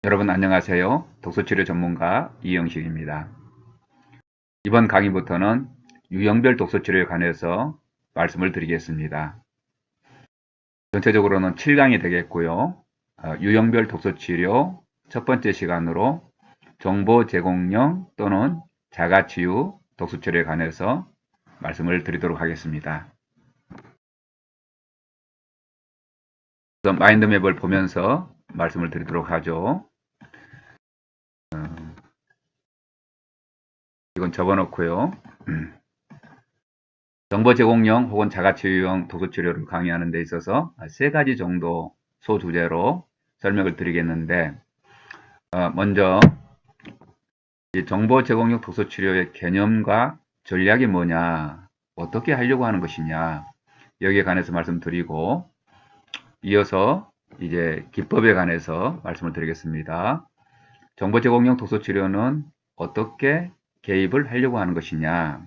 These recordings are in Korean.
여러분 안녕하세요. 독서치료 전문가 이영식입니다. 이번 강의부터는 유형별 독서치료에 관해서 말씀을 드리겠습니다. 전체적으로는 7강이 되겠고요. 유형별 독서치료 첫 번째 시간으로 정보 제공형 또는 자가치유 독서치료에 관해서 말씀을 드리도록 하겠습니다. 우선 마인드맵을 보면서 말씀을 드리도록 하죠. 이건 접어놓고요. 정보 제공형 혹은 자가치유형 독서치료를 강의하는 데 있어서 세 가지 정도 소주제로 설명을 드리겠는데, 먼저 이 정보 제공형 독서치료의 개념과 전략이 뭐냐, 어떻게 하려고 하는 것이냐, 여기에 관해서 말씀드리고, 이어서 이제 기법에 관해서 말씀을 드리겠습니다. 정보 제공형 독서치료는 어떻게 개입을 하려고 하는 것이냐,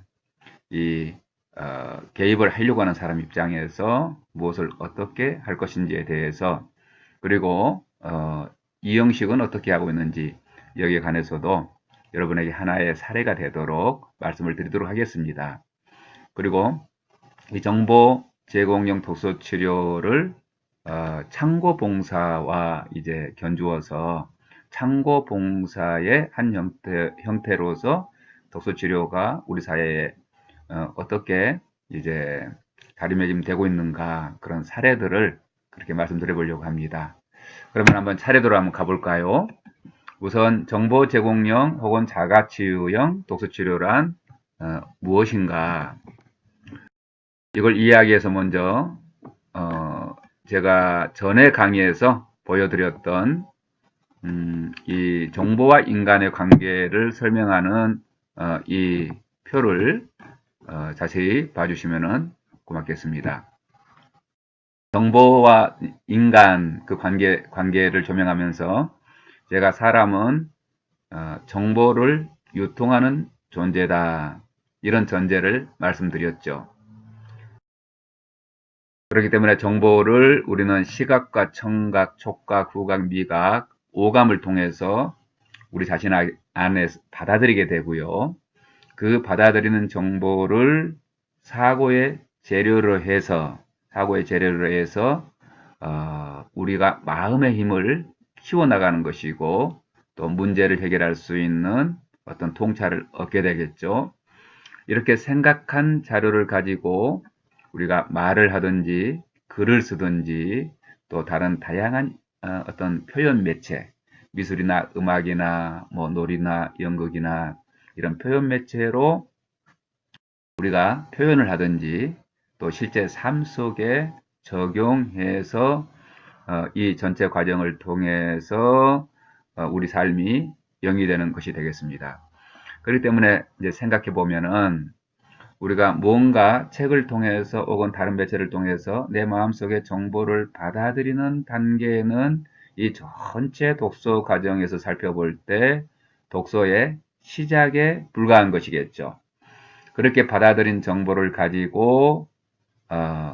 개입을 하려고 하는 사람 입장에서 무엇을 어떻게 할 것인지에 대해서, 그리고 이 형식은 어떻게 하고 있는지 여기에 관해서도 여러분에게 하나의 사례가 되도록 말씀을 드리도록 하겠습니다. 그리고 이 정보 제공형 독서 치료를 창고 봉사와 이제 견주어서 창고 봉사의 한 형태로서 독서 치료가 우리 사회에 어떻게 이제 자리매김되고 있는가, 그런 사례들을 그렇게 말씀드려 보려고 합니다. 그러면 한번 차례대로 한번 가볼까요? 우선 정보 제공형 혹은 자가치유형 독서치료란 무엇인가, 이걸 이해하기 위해서 먼저 제가 전에 강의에서 보여드렸던 이 정보와 인간의 관계를 설명하는 이 표를 자세히 봐주시면 고맙겠습니다. 정보와 인간 그 관계를 조명하면서 제가 사람은 정보를 유통하는 존재다, 이런 전제를 말씀드렸죠. 그렇기 때문에 정보를 우리는 시각과 청각, 촉각, 후각, 미각, 오감을 통해서 우리 자신 안에 받아들이게 되고요. 그 받아들이는 정보를 사고의 재료로 해서 우리가 마음의 힘을 키워나가는 것이고, 또 문제를 해결할 수 있는 어떤 통찰을 얻게 되겠죠. 이렇게 생각한 자료를 가지고 우리가 말을 하든지 글을 쓰든지 또 다른 다양한 어떤 표현 매체, 미술이나 음악이나 뭐 놀이나 연극이나 이런 표현 매체로 우리가 표현을 하든지 또 실제 삶 속에 적용해서 이 전체 과정을 통해서 우리 삶이 영위되는 것이 되겠습니다. 그렇기 때문에 이제 생각해 보면은 우리가 뭔가 책을 통해서 혹은 다른 매체를 통해서 내 마음속에 정보를 받아들이는 단계는 이 전체 독서 과정에서 살펴볼 때 독서의 시작에 불과한 것이겠죠. 그렇게 받아들인 정보를 가지고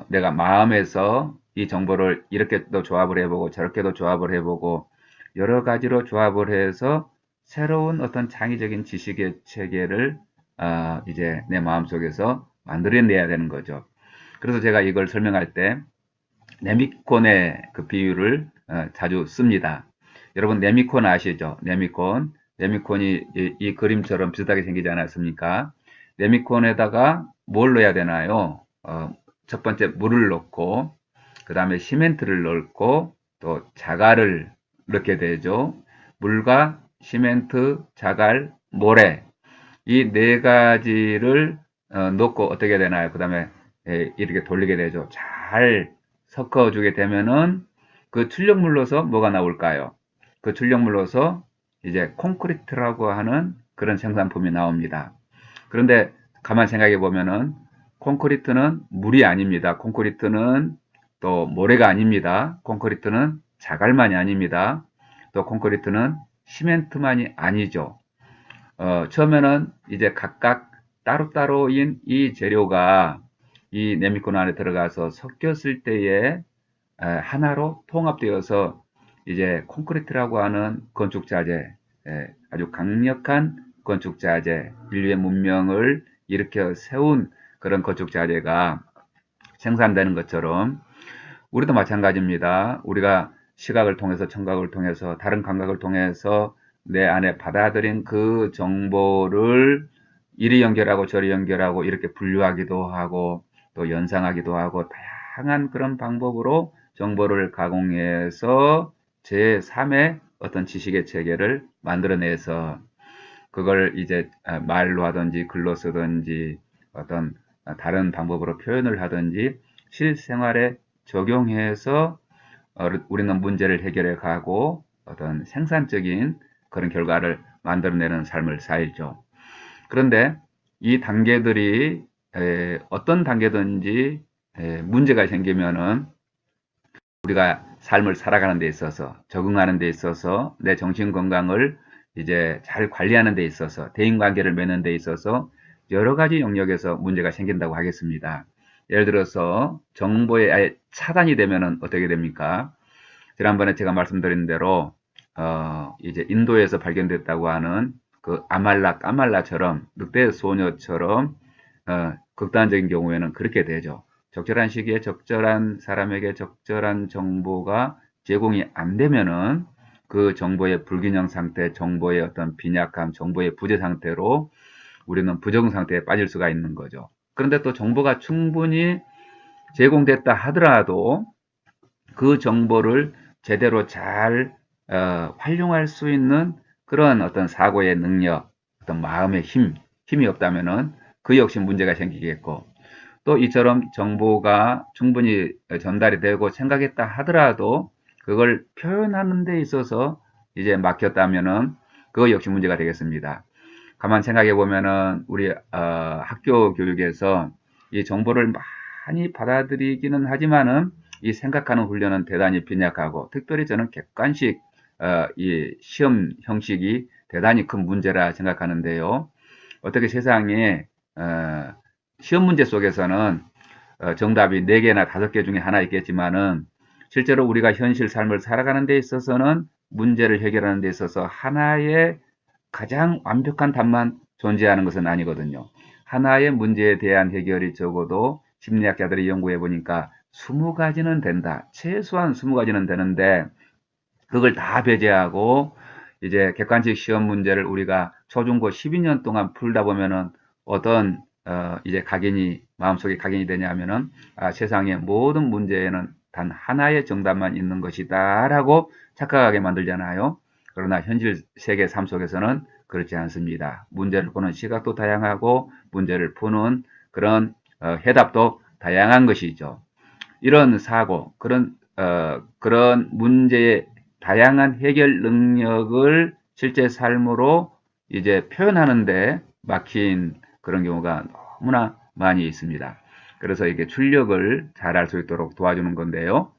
내가 마음에서 이 정보를 이렇게도 조합을 해보고 저렇게도 조합을 해보고 여러 가지로 조합을 해서 새로운 어떤 창의적인 지식의 체계를 이제 내 마음속에서 만들어내야 되는 거죠. 그래서 제가 이걸 설명할 때 네미콘의 그 비유를 자주 씁니다. 여러분 네미콘 아시죠? 네미콘이 이 그림처럼 비슷하게 생기지 않았습니까? 네미콘에다가 뭘 넣어야 되나요? 첫 번째 물을 넣고, 그 다음에 시멘트를 넣고, 또 자갈을 넣게 되죠. 물과 시멘트, 자갈, 모래, 이 네 가지를 넣고 어떻게 되나요? 그 다음에 이렇게 돌리게 되죠. 잘 섞어주게 되면은 그 출력물로서 뭐가 나올까요? 그 출력물로서 이제 콘크리트라고 하는 그런 생산품이 나옵니다. 그런데 가만 생각해 보면은 콘크리트는 물이 아닙니다. 콘크리트는 또 모래가 아닙니다. 콘크리트는 자갈만이 아닙니다. 또 콘크리트는 시멘트만이 아니죠. 처음에는 이제 각각 따로따로인 이 재료가 이 네미콘 안에 들어가서 섞였을 때에 하나로 통합되어서 이제 콘크리트라고 하는 건축자재, 아주 강력한 건축자재, 인류의 문명을 일으켜 세운 그런 건축자재가 생산되는 것처럼 우리도 마찬가지입니다. 우리가 시각을 통해서, 청각을 통해서, 다른 감각을 통해서 내 안에 받아들인 그 정보를 이리 연결하고 저리 연결하고 이렇게 분류하기도 하고 또 연상하기도 하고 다양한 그런 방법으로 정보를 가공해서 제3의 어떤 지식의 체계를 만들어내서 그걸 이제 말로 하든지 글로 쓰든지 어떤 다른 방법으로 표현을 하든지 실생활에 적용해서 우리는 문제를 해결해 가고 어떤 생산적인 그런 결과를 만들어내는 삶을 살죠. 그런데 이 단계들이 어떤 단계든지 문제가 생기면은 우리가 삶을 살아가는 데 있어서 적응하는 데 있어서 내 정신 건강을 이제 잘 관리하는 데 있어서 대인관계를 맺는 데 있어서 여러 가지 영역에서 문제가 생긴다고 하겠습니다. 예를 들어서 정보에 아예 차단이 되면은 어떻게 됩니까? 지난번에 제가 말씀드린 대로 이제 인도에서 발견됐다고 하는 그 까말라처럼 늑대 소녀처럼 극단적인 경우에는 그렇게 되죠. 적절한 시기에 적절한 사람에게 적절한 정보가 제공이 안 되면은 그 정보의 불균형 상태, 정보의 어떤 빈약함, 정보의 부재 상태로 우리는 부정 상태에 빠질 수가 있는 거죠. 그런데 또 정보가 충분히 제공됐다 하더라도 그 정보를 제대로 잘 활용할 수 있는 그런 어떤 사고의 능력, 어떤 마음의 힘이 없다면은 그 역시 문제가 생기겠고 또 이처럼 정보가 충분히 전달이 되고 생각했다 하더라도 그걸 표현하는 데 있어서 이제 막혔다면은 그거 역시 문제가 되겠습니다. 가만 생각해 보면은 우리 학교 교육에서 이 정보를 많이 받아들이기는 하지만은 이 생각하는 훈련은 대단히 빈약하고 특별히 저는 객관식 이 시험 형식이 대단히 큰 문제라 생각하는데요. 어떻게 세상에 시험 문제 속에서는 정답이 4개나 5개 중에 하나 있겠지만은 실제로 우리가 현실 삶을 살아가는 데 있어서는 문제를 해결하는 데 있어서 하나의 가장 완벽한 답만 존재하는 것은 아니거든요. 하나의 문제에 대한 해결이 적어도 심리학자들이 연구해 보니까 20가지는 된다. 최소한 20가지는 되는데 그걸 다 배제하고 이제 객관식 시험 문제를 우리가 초중고 12년 동안 풀다 보면은 어떤 이제 각인이 마음속에 각인이 되냐면은 세상의 모든 문제에는 단 하나의 정답만 있는 것이다라고 착각하게 만들잖아요. 그러나 현실 세계 삶 속에서는 그렇지 않습니다. 문제를 푸는 시각도 다양하고 문제를 푸는 그런 해답도 다양한 것이죠. 이런 사고, 그런 문제의 다양한 해결 능력을 실제 삶으로 이제 표현하는데 막힌 그런 경우가 너무나 많이 있습니다. 그래서 이게 출력을 잘할 수 있도록 도와주는 건데요.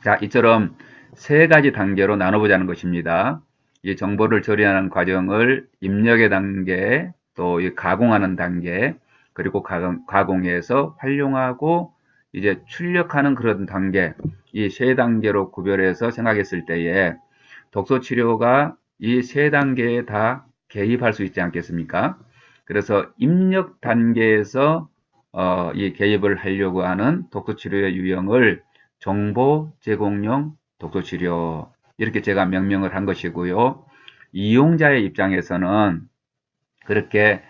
자, 이처럼 3가지 단계로 나눠보자는 것입니다. 이 정보를 처리하는 과정을 입력의 단계, 또 이 가공하는 단계, 그리고 가공해서 활용하고 이제 출력하는 그런 단계, 이 3단계로 구별해서 생각했을 때에 독서 치료가 이 3단계에 다 개입할 수 있지 않겠습니까? 그래서 입력 단계에서 이 개입을 하려고 하는 독서 치료의 유형을 정보 제공용 독서 치료 이렇게 제가 명명을 한 것이고요. 이용자의 입장에서는 그렇게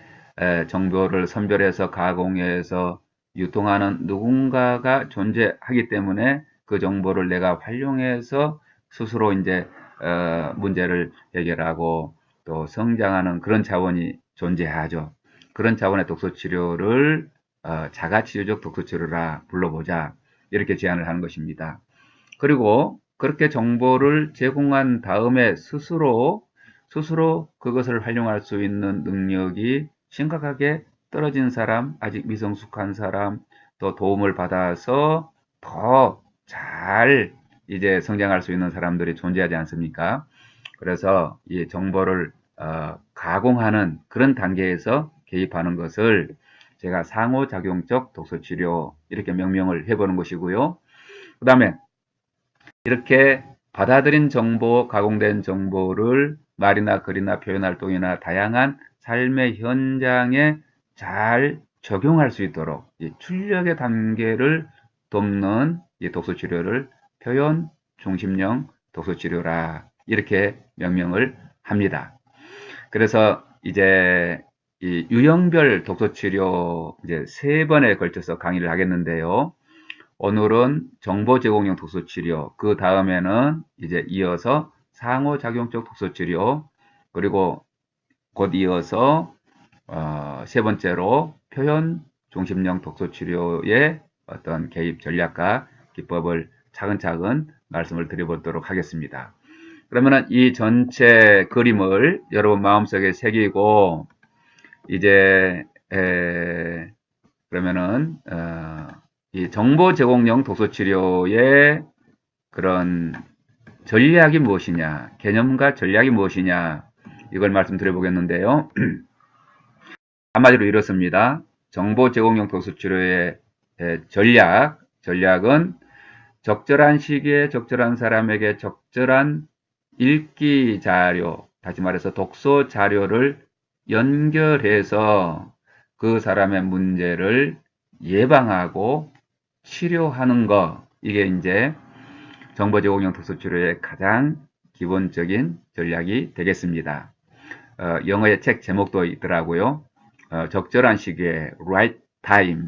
정보를 선별해서 가공해서 유통하는 누군가가 존재하기 때문에 그 정보를 내가 활용해서 스스로 이제 문제를 해결하고 또 성장하는 그런 자원이 존재하죠. 그런 자원의 독서치료를 자가치료적 독서치료라 불러보자 이렇게 제안을 하는 것입니다. 그리고 그렇게 정보를 제공한 다음에 스스로 그것을 활용할 수 있는 능력이 심각하게 떨어진 사람, 아직 미성숙한 사람, 또 도움을 받아서 더 잘 이제 성장할 수 있는 사람들이 존재하지 않습니까? 그래서 이 정보를 가공하는 그런 단계에서 개입하는 것을 제가 상호작용적 독서치료 이렇게 명명을 해보는 것이고요. 그 다음에 이렇게 받아들인 정보, 가공된 정보를 말이나 글이나 표현 활동이나 다양한 삶의 현장에 잘 적용할 수 있도록 이 출력의 단계를 돕는 이 독서 치료를 표현 중심형 독서 치료라 이렇게 명명을 합니다. 그래서 이제 이 유형별 독서 치료 이제 3번에 걸쳐서 강의를 하겠는데요. 오늘은 정보 제공형 독서 치료, 그 다음에는 이제 이어서 상호작용적 독서 치료, 그리고 곧 이어서 세 번째로 표현 중심형 독서 치료의 어떤 개입 전략과 기법을 차근차근 말씀을 드려보도록 하겠습니다. 그러면은 이 전체 그림을 여러분 마음속에 새기고 이제 그러면은 이 정보 제공형 독서 치료의 그런 전략이 무엇이냐, 개념과 전략이 무엇이냐 이걸 말씀드려 보겠는데요. 한마디로 이렇습니다. 정보 제공형 독서 치료의 전략은 적절한 시기에 적절한 사람에게 적절한 읽기 자료, 다시 말해서 독서 자료를 연결해서 그 사람의 문제를 예방하고 치료하는 거, 이게 이제 정보 제공형 독서 치료의 가장 기본적인 전략이 되겠습니다. 영어의 책 제목도 있더라고요. 적절한 시기에 right time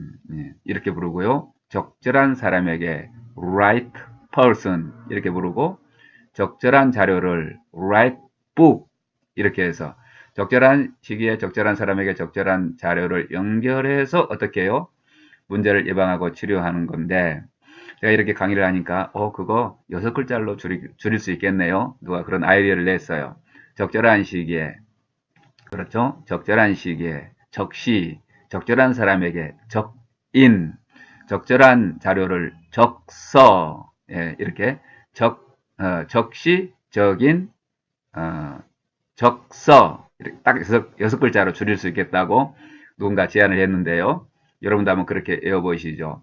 이렇게 부르고요. 적절한 사람에게 right person 이렇게 부르고 적절한 자료를 right book 이렇게 해서 적절한 시기에 적절한 사람에게 적절한 자료를 연결해서 어떻게 해요? 문제를 예방하고 치료하는 건데 제가 이렇게 강의를 하니까 그거 6글자로 줄일 수 있겠네요. 누가 그런 아이디어를 냈어요. 적절한 시기에, 그렇죠? 적절한 시기에 적시, 적절한 사람에게 적인, 적절한 자료를 적서, 이렇게 적시, 적인, 적서 이렇게 딱 6글자로 줄일 수 있겠다고 누군가 제안을 했는데요. 여러분도 한번 그렇게 외워보시죠.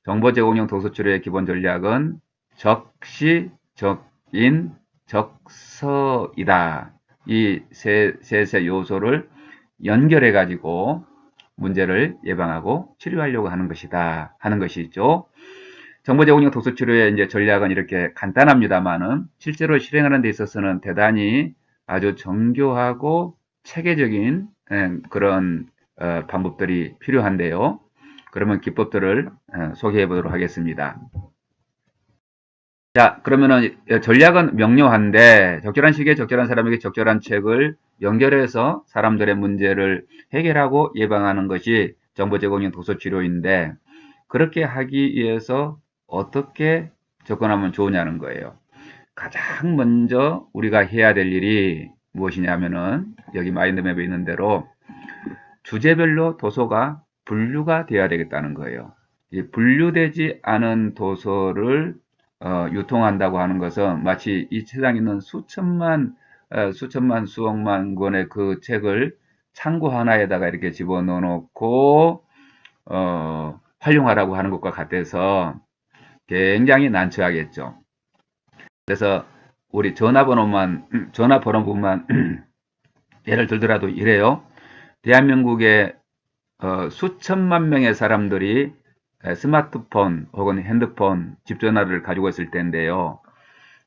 정보 제공형 독서 치료의 기본 전략은 적시, 적인, 적서이다. 이 세 요소를 연결해 가지고 문제를 예방하고 치료하려고 하는 것이다 하는 것이죠. 정보 제공형 독서 치료의 이제 전략은 이렇게 간단합니다만은 실제로 실행하는 데 있어서는 대단히 아주 정교하고 체계적인 그런 방법들이 필요한데요. 그러면 기법들을 소개해 보도록 하겠습니다. 자, 그러면은 전략은 명료한데 적절한 시기에 적절한 사람에게 적절한 책을 연결해서 사람들의 문제를 해결하고 예방하는 것이 정보 제공형 독서 치료인데 그렇게 하기 위해서 어떻게 접근하면 좋으냐는 거예요. 가장 먼저 우리가 해야 될 일이 무엇이냐면은 여기 마인드맵에 있는 대로 주제별로 도서가 분류가 되어야 되겠다는 거예요. 이 분류되지 않은 도서를 유통한다고 하는 것은 마치 이 세상에 있는 수천만 수억만 권의 그 책을 창고 하나에다가 이렇게 집어넣어 놓고 활용하라고 하는 것과 같아서 굉장히 난처하겠죠. 그래서 우리 전화번호만 예를 들더라도 이래요. 대한민국의 수천만 명의 사람들이 스마트폰 혹은 핸드폰, 집전화를 가지고 있을 텐데요.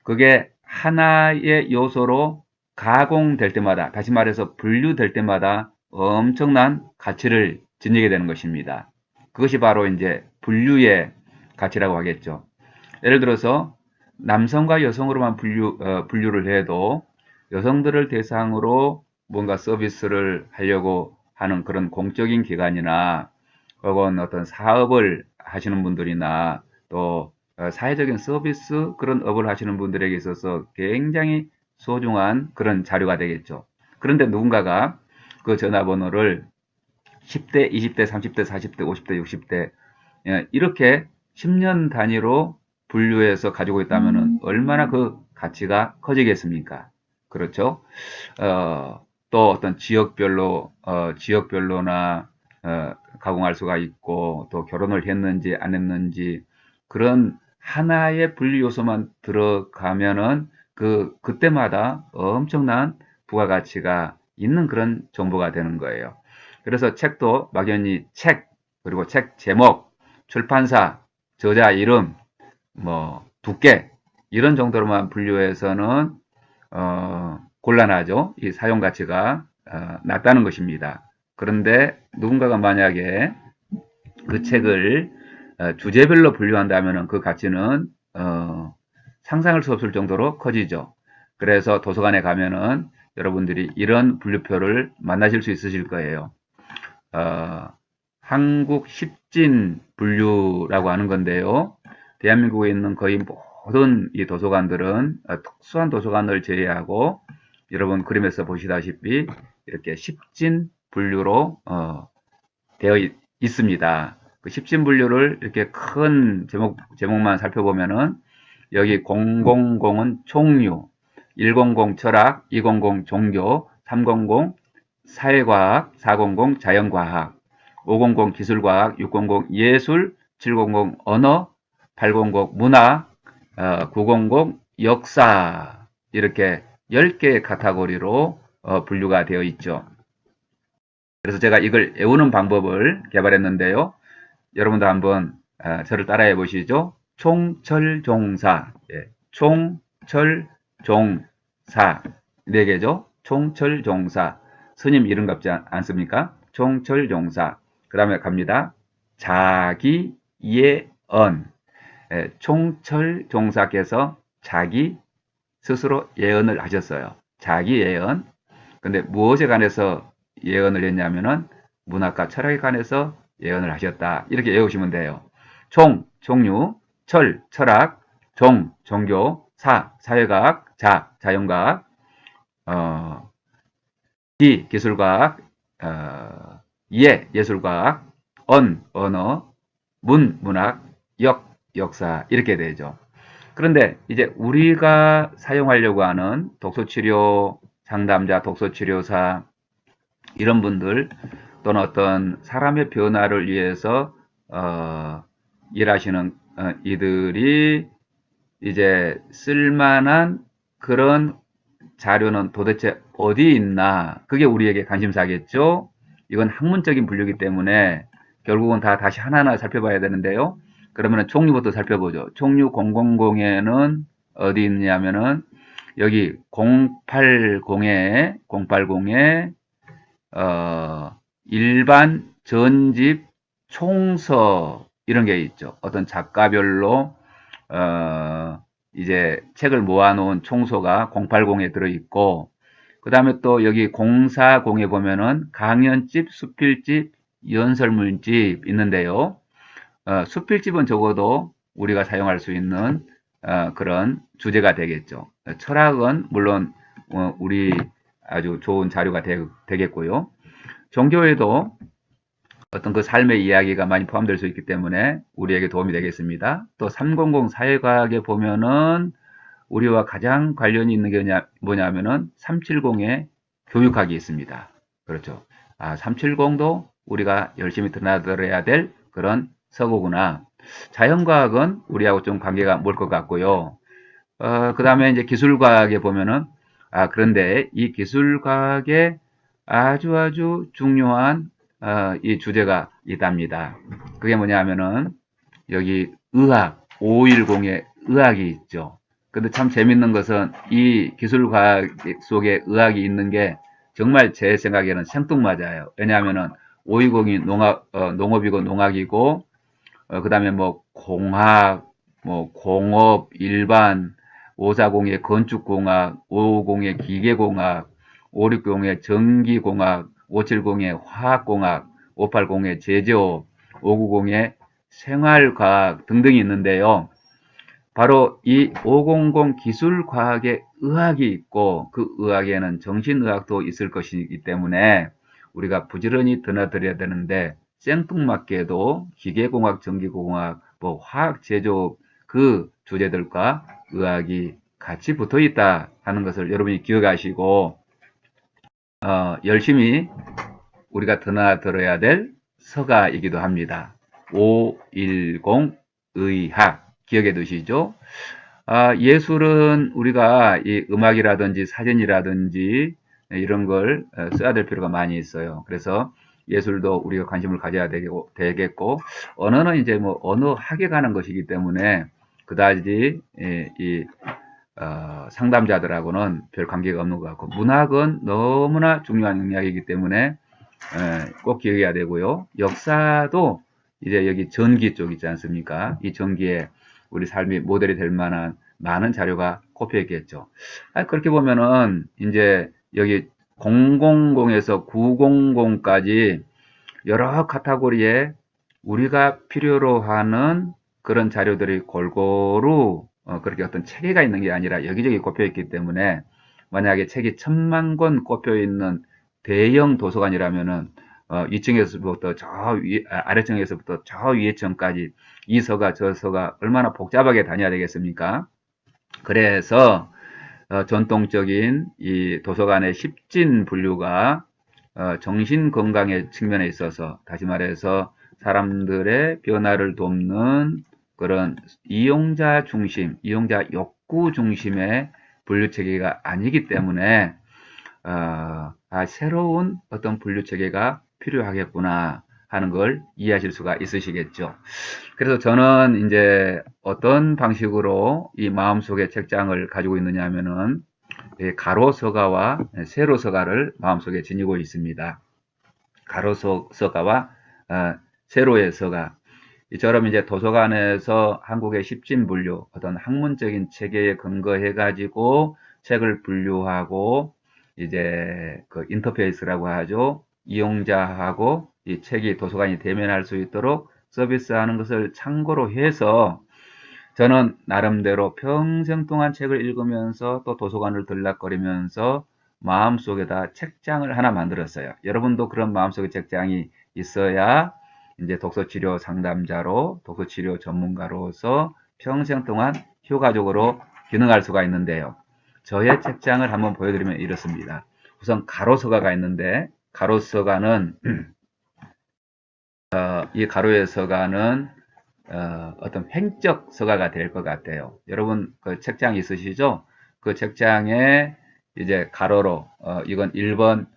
그게 하나의 요소로 가공될 때마다, 다시 말해서 분류될 때마다 엄청난 가치를 지니게 되는 것입니다. 그것이 바로 이제 분류의 가치라고 하겠죠. 예를 들어서 남성과 여성으로만 분류를 해도 여성들을 대상으로 뭔가 서비스를 하려고 하는 그런 공적인 기관이나 혹은 어떤 사업을 하시는 분들이나 또 사회적인 서비스 그런 업을 하시는 분들에게 있어서 굉장히 소중한 그런 자료가 되겠죠. 그런데 누군가가 그 전화번호를 10대, 20대, 30대, 40대, 50대, 60대 이렇게 10년 단위로 분류해서 가지고 있다면 얼마나 그 가치가 커지겠습니까? 그렇죠? 또 어떤 지역별로나 가공할 수가 있고 또 결혼을 했는지 안 했는지 그런 하나의 분류 요소만 들어가면은 그때마다 엄청난 부가가치가 있는 그런 정보가 되는 거예요. 그래서 책도 막연히 책, 그리고 책 제목, 출판사, 저자 이름, 뭐 두께 이런 정도로만 분류해서는 곤란하죠. 이 사용 가치가 낮다는 것입니다. 그런데 누군가가 만약에 그 책을 주제별로 분류한다면 그 가치는 상상할 수 없을 정도로 커지죠. 그래서 도서관에 가면은 여러분들이 이런 분류표를 만나실 수 있으실 거예요. 한국 십진 분류라고 하는 건데요. 대한민국에 있는 거의 모든 이 도서관들은 특수한 도서관을 제외하고 여러분 그림에서 보시다시피 이렇게 십진 분류로 되어 있습니다. 그 십진 분류를 이렇게 큰 제목만 살펴보면은 여기 000은 총류, 100 철학, 200 종교, 300 사회과학, 400 자연과학, 500 기술과학, 600 예술, 700 언어, 800 문화, 900 역사 이렇게 10개의 카테고리로 분류가 되어 있죠. 그래서 제가 이걸 외우는 방법을 개발했는데요. 여러분도 한번 저를 따라해 보시죠. 총철종사, 예, 총철종사 4개죠. 총철종사 스님 이름 같지 않습니까? 총철종사. 그 다음에 갑니다. 자기예언. 예, 총철종사께서 자기 스스로 예언을 하셨어요. 자기 예언. 근데 무엇에 관해서 예언을 했냐면은 문학과 철학에 관해서 예언을 하셨다. 이렇게 외우시면 돼요. 종류, 철학, 종교, 사회과학, 자연과학, 기술과학, 예술과학, 언어, 문학, 역사 이렇게 되죠. 그런데 이제 우리가 사용하려고 하는 독서치료 상담자, 독서치료사 이런 분들 또는 어떤 사람의 변화를 위해서 일하시는 이들이 이제 쓸만한 그런 자료는 도대체 어디 있나? 그게 우리에게 관심사겠죠? 이건 학문적인 분류이기 때문에 결국은 다 다시 하나하나 살펴봐야 되는데요. 그러면 종류부터 살펴보죠. 종류 000에는 어디 있냐면은 여기 080에 일반 전집 총서 이런 게 있죠. 어떤 작가별로 이제 책을 모아놓은 총서가 080에 들어있고 그 다음에 또 여기 040에 보면은 강연집, 수필집, 연설문집 있는데요. 수필집은 적어도 우리가 사용할 수 있는 그런 주제가 되겠죠. 철학은 물론 우리 아주 좋은 자료가 되겠고요. 종교에도 어떤 그 삶의 이야기가 많이 포함될 수 있기 때문에 우리에게 도움이 되겠습니다. 또 300 사회과학에 보면은 우리와 가장 관련이 있는 게 뭐냐면은 370의 교육학이 있습니다. 그렇죠. 370도 우리가 열심히 드나들어야 될 그런 서고구나. 자연과학은 우리하고 좀 관계가 멀 것 같고요. 그 다음에 이제 기술과학에 보면은, 그런데 이 기술과학에 아주 중요한, 이 주제가 있답니다. 그게 뭐냐면은, 여기 의학, 510의 의학이 있죠. 근데 참 재밌는 것은 이 기술과학 속에 의학이 있는 게 정말 제 생각에는 생뚱맞아요. 왜냐하면은 520이 농업이고 농학이고, 그 다음에 뭐 공학, 뭐 공업, 일반, 540의 건축공학, 550의 기계공학, 560의 전기공학, 570의 화학공학, 580의 제조업, 590의 생활과학 등등이 있는데요. 바로 이 500 기술과학의 의학이 있고 그 의학에는 정신의학도 있을 것이기 때문에 우리가 부지런히 드나들어야 되는데 생뚱맞게도 기계공학, 전기공학, 뭐 화학 제조 그 주제들과 의학이 같이 붙어 있다 하는 것을 여러분이 기억하시고 열심히 우리가 드나들어야 될 서가이기도 합니다. 510 의학 기억해 두시죠. 예술은 우리가 이 음악이라든지 사진이라든지 이런 걸 써야 될 필요가 많이 있어요. 그래서 예술도 우리가 관심을 가져야 되겠고, 언어는 이제 뭐 언어학에 관한 것이기 때문에 그다지 이 상담자들하고는 별 관계가 없는 것 같고, 문학은 너무나 중요한 영역이기 때문에 꼭 기억해야 되고요. 역사도 이제 여기 전기 쪽 있지 않습니까? 이 전기에 우리 삶이 모델이 될 만한 많은 자료가 꼽혀 있겠죠. 그렇게 보면은 이제 여기 000에서 900까지 여러 카테고리에 우리가 필요로 하는 그런 자료들이 골고루 그렇게 어떤 체계가 있는 게 아니라 여기저기 꼽혀 있기 때문에 만약에 책이 1000만 권 꼽혀 있는 대형 도서관이라면은 2층에서부터 아래층에서부터 저 위에 층까지 이 서가 저 서가 얼마나 복잡하게 다녀야 되겠습니까? 그래서 전통적인 이 도서관의 십진 분류가 정신 건강의 측면에 있어서 다시 말해서 사람들의 변화를 돕는 그런 이용자 중심, 이용자 욕구 중심의 분류 체계가 아니기 때문에 새로운 어떤 분류 체계가 필요하겠구나 하는 걸 이해하실 수가 있으시겠죠. 그래서 저는 이제 어떤 방식으로 이 마음속의 책장을 가지고 있느냐 하면은 가로 서가와 세로 서가를 마음속에 지니고 있습니다. 가로 서가와 세로의 서가. 이처럼 이제 도서관에서 한국의 십진분류, 어떤 학문적인 체계에 근거해 가지고 책을 분류하고 이제 그 인터페이스라고 하죠. 이용자하고 이 책이 도서관이 대면할 수 있도록 서비스하는 것을 참고로 해서 저는 나름대로 평생 동안 책을 읽으면서 또 도서관을 들락거리면서 마음속에다 책장을 하나 만들었어요. 여러분도 그런 마음속에 책장이 있어야 이제 독서치료 상담자로, 독서치료 전문가로서 평생 동안 효과적으로 기능할 수가 있는데요. 저의 책장을 한번 보여드리면 이렇습니다. 우선 가로서가가 있는데, 가로서가는, 이 가로의 서가는 어떤 횡적 서가가 될 것 같아요. 여러분 그 책장 있으시죠? 그 책장에 이제 가로로 이건 1번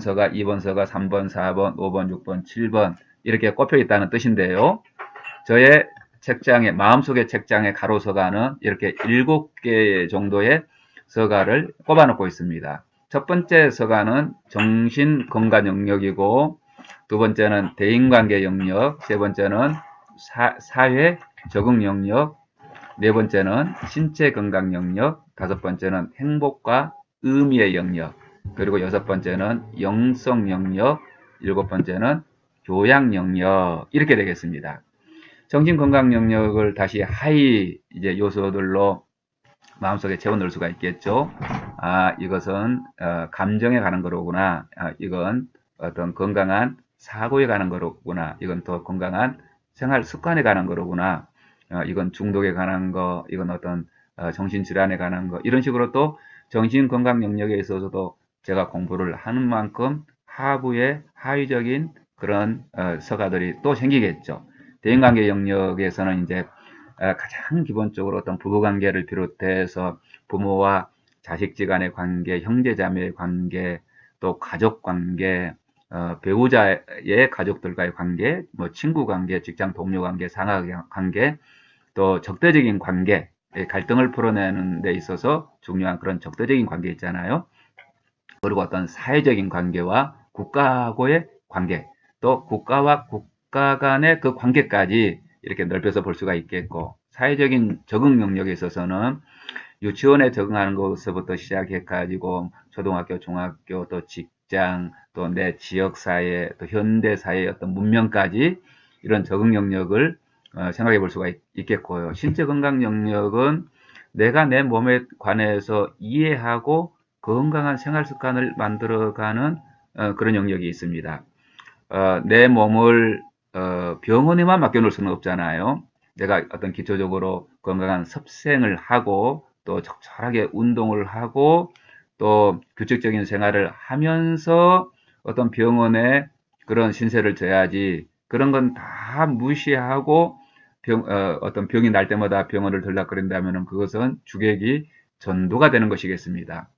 서가, 2번 서가, 3번, 4번, 5번, 6번, 7번 이렇게 꼽혀 있다는 뜻인데요. 저의 책장에 마음속의 책장의 가로 서가는 이렇게 7개 정도의 서가를 꼽아 놓고 있습니다. 첫 번째 서가는 정신 건강 영역이고 두 번째는 대인관계 영역, 세 번째는 사회 적응 영역, 네 번째는 신체 건강 영역, 다섯 번째는 행복과 의미의 영역, 그리고 여섯 번째는 영성 영역, 일곱 번째는 교양 영역, 이렇게 되겠습니다. 정신 건강 영역을 다시 하위 이제 요소들로 마음속에 채워 넣을 수가 있겠죠. 이것은 감정에 관한 거로구나. 이건 어떤 건강한 사고에 관한 거로구나. 이건 더 건강한 생활 습관에 관한 거로구나. 이건 중독에 관한 거, 이건 어떤 정신질환에 관한 거. 이런 식으로 또 정신건강 영역에 있어서도 제가 공부를 하는 만큼 하부의 하위적인 그런 서가들이 또 생기겠죠. 대인관계 영역에서는 이제 가장 기본적으로 어떤 부부관계를 비롯해서 부모와 자식지간의 관계, 형제자매의 관계, 또 가족관계, 배우자의 가족들과의 관계, 뭐 친구관계, 직장 동료관계, 상하관계, 또 적대적인 관계, 갈등을 풀어내는 데 있어서 중요한 그런 적대적인 관계 있잖아요. 그리고 어떤 사회적인 관계와 국가하고의 관계, 또 국가와 국가 간의 그 관계까지 이렇게 넓혀서 볼 수가 있겠고, 사회적인 적응 영역에 있어서는 유치원에 적응하는 것부터 시작해가지고 초등학교, 중학교, 또 직장, 또 내 지역사회, 또 현대사회의 어떤 문명까지 이런 적응 영역을 생각해 볼 수가 있겠고요. 신체 건강 영역은 내가 내 몸에 관해서 이해하고 건강한 생활 습관을 만들어가는 그런 영역이 있습니다. 내 몸을 병원에만 맡겨놓을 수는 없잖아요. 내가 어떤 기초적으로 건강한 섭생을 하고 또 적절하게 운동을 하고 또 규칙적인 생활을 하면서 어떤 병원에 그런 신세를 져야지 그런 건 다 무시하고 어떤 병이 날 때마다 병원을 들락거린다면 그것은 주객이 전도가 되는 것이겠습니다.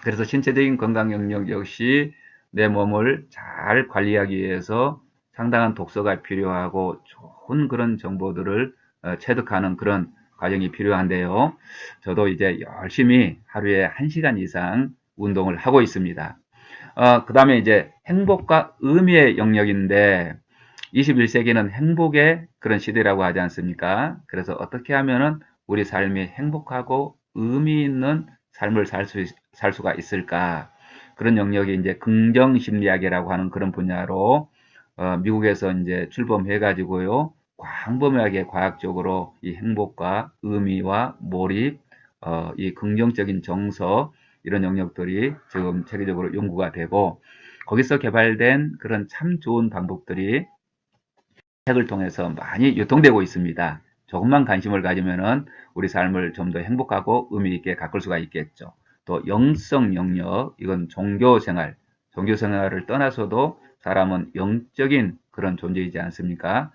그래서 신체적인 건강 영역 역시 내 몸을 잘 관리하기 위해서 상당한 독서가 필요하고 좋은 그런 정보들을 체득하는 그런 과정이 필요한데요. 저도 이제 열심히 하루에 1시간 이상 운동을 하고 있습니다. 그 다음에 이제 행복과 의미의 영역인데 21세기는 행복의 그런 시대라고 하지 않습니까? 그래서 어떻게 하면은 우리 삶이 행복하고 의미 있는 삶을 살 수가 있을까? 그런 영역이 이제 긍정 심리학이라고 하는 그런 분야로 미국에서 이제 출범해 가지고요. 광범위하게 과학적으로 이 행복과 의미와 몰입, 이 긍정적인 정서 이런 영역들이 지금 세계적으로 연구가 되고 거기서 개발된 그런 참 좋은 방법들이 책을 통해서 많이 유통되고 있습니다. 조금만 관심을 가지면은 우리 삶을 좀 더 행복하고 의미 있게 가꿀 수가 있겠죠. 또 영성 영역, 이건 종교 생활을 떠나서도 사람은 영적인 그런 존재이지 않습니까?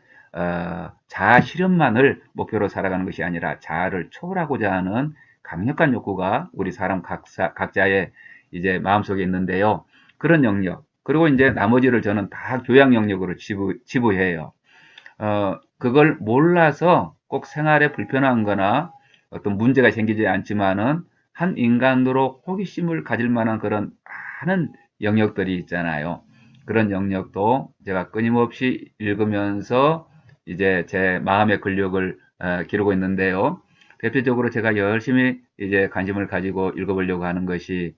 자아 실현만을 목표로 살아가는 것이 아니라 자아를 초월하고자 하는 강력한 욕구가 우리 사람 각자의 이제 마음속에 있는데요. 그런 영역, 그리고 이제 나머지를 저는 다 교양 영역으로 지부해요. 그걸 몰라서 꼭 생활에 불편한 거나 어떤 문제가 생기지 않지만은 한 인간으로 호기심을 가질 만한 그런 많은 영역들이 있잖아요. 그런 영역도 제가 끊임없이 읽으면서 이제 제 마음의 근력을 기르고 있는데요. 대표적으로 제가 열심히 이제 관심을 가지고 읽어보려고 하는 것이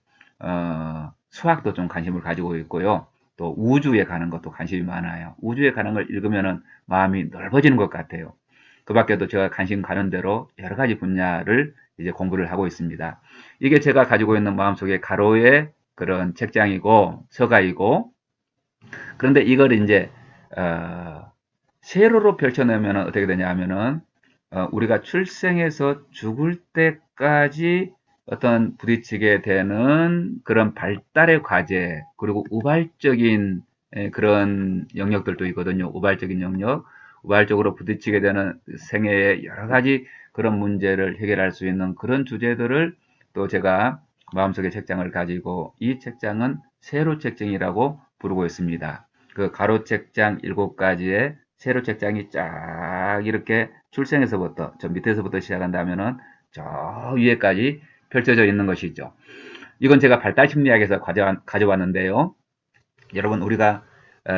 수학도 좀 관심을 가지고 있고요. 또 우주에 가는 것도 관심이 많아요. 우주에 가는 걸 읽으면은 마음이 넓어지는 것 같아요. 그 밖에도 제가 관심 가는 대로 여러 가지 분야를 이제 공부를 하고 있습니다. 이게 제가 가지고 있는 마음속에 가로의 그런 책장이고 서가이고, 그런데 이걸 이제 세로로 펼쳐내면 어떻게 되냐 하면은 우리가 출생해서 죽을 때까지 어떤 부딪히게 되는 그런 발달의 과제, 그리고 우발적인 그런 영역들도 있거든요. 우발적인 영역, 우발적으로 부딪히게 되는 생애의 여러 가지 그런 문제를 해결할 수 있는 그런 주제들을 또 제가 마음속에 책장을 가지고 이 책장은 세로 책장이라고 부르고 있습니다. 그 가로 책장 7가지의 세로 책장이 쫙 이렇게 출생에서부터 저 밑에서부터 시작한다면은 저 위에까지 펼쳐져 있는 것이죠. 이건 제가 발달 심리학에서 가져왔는데요. 여러분, 우리가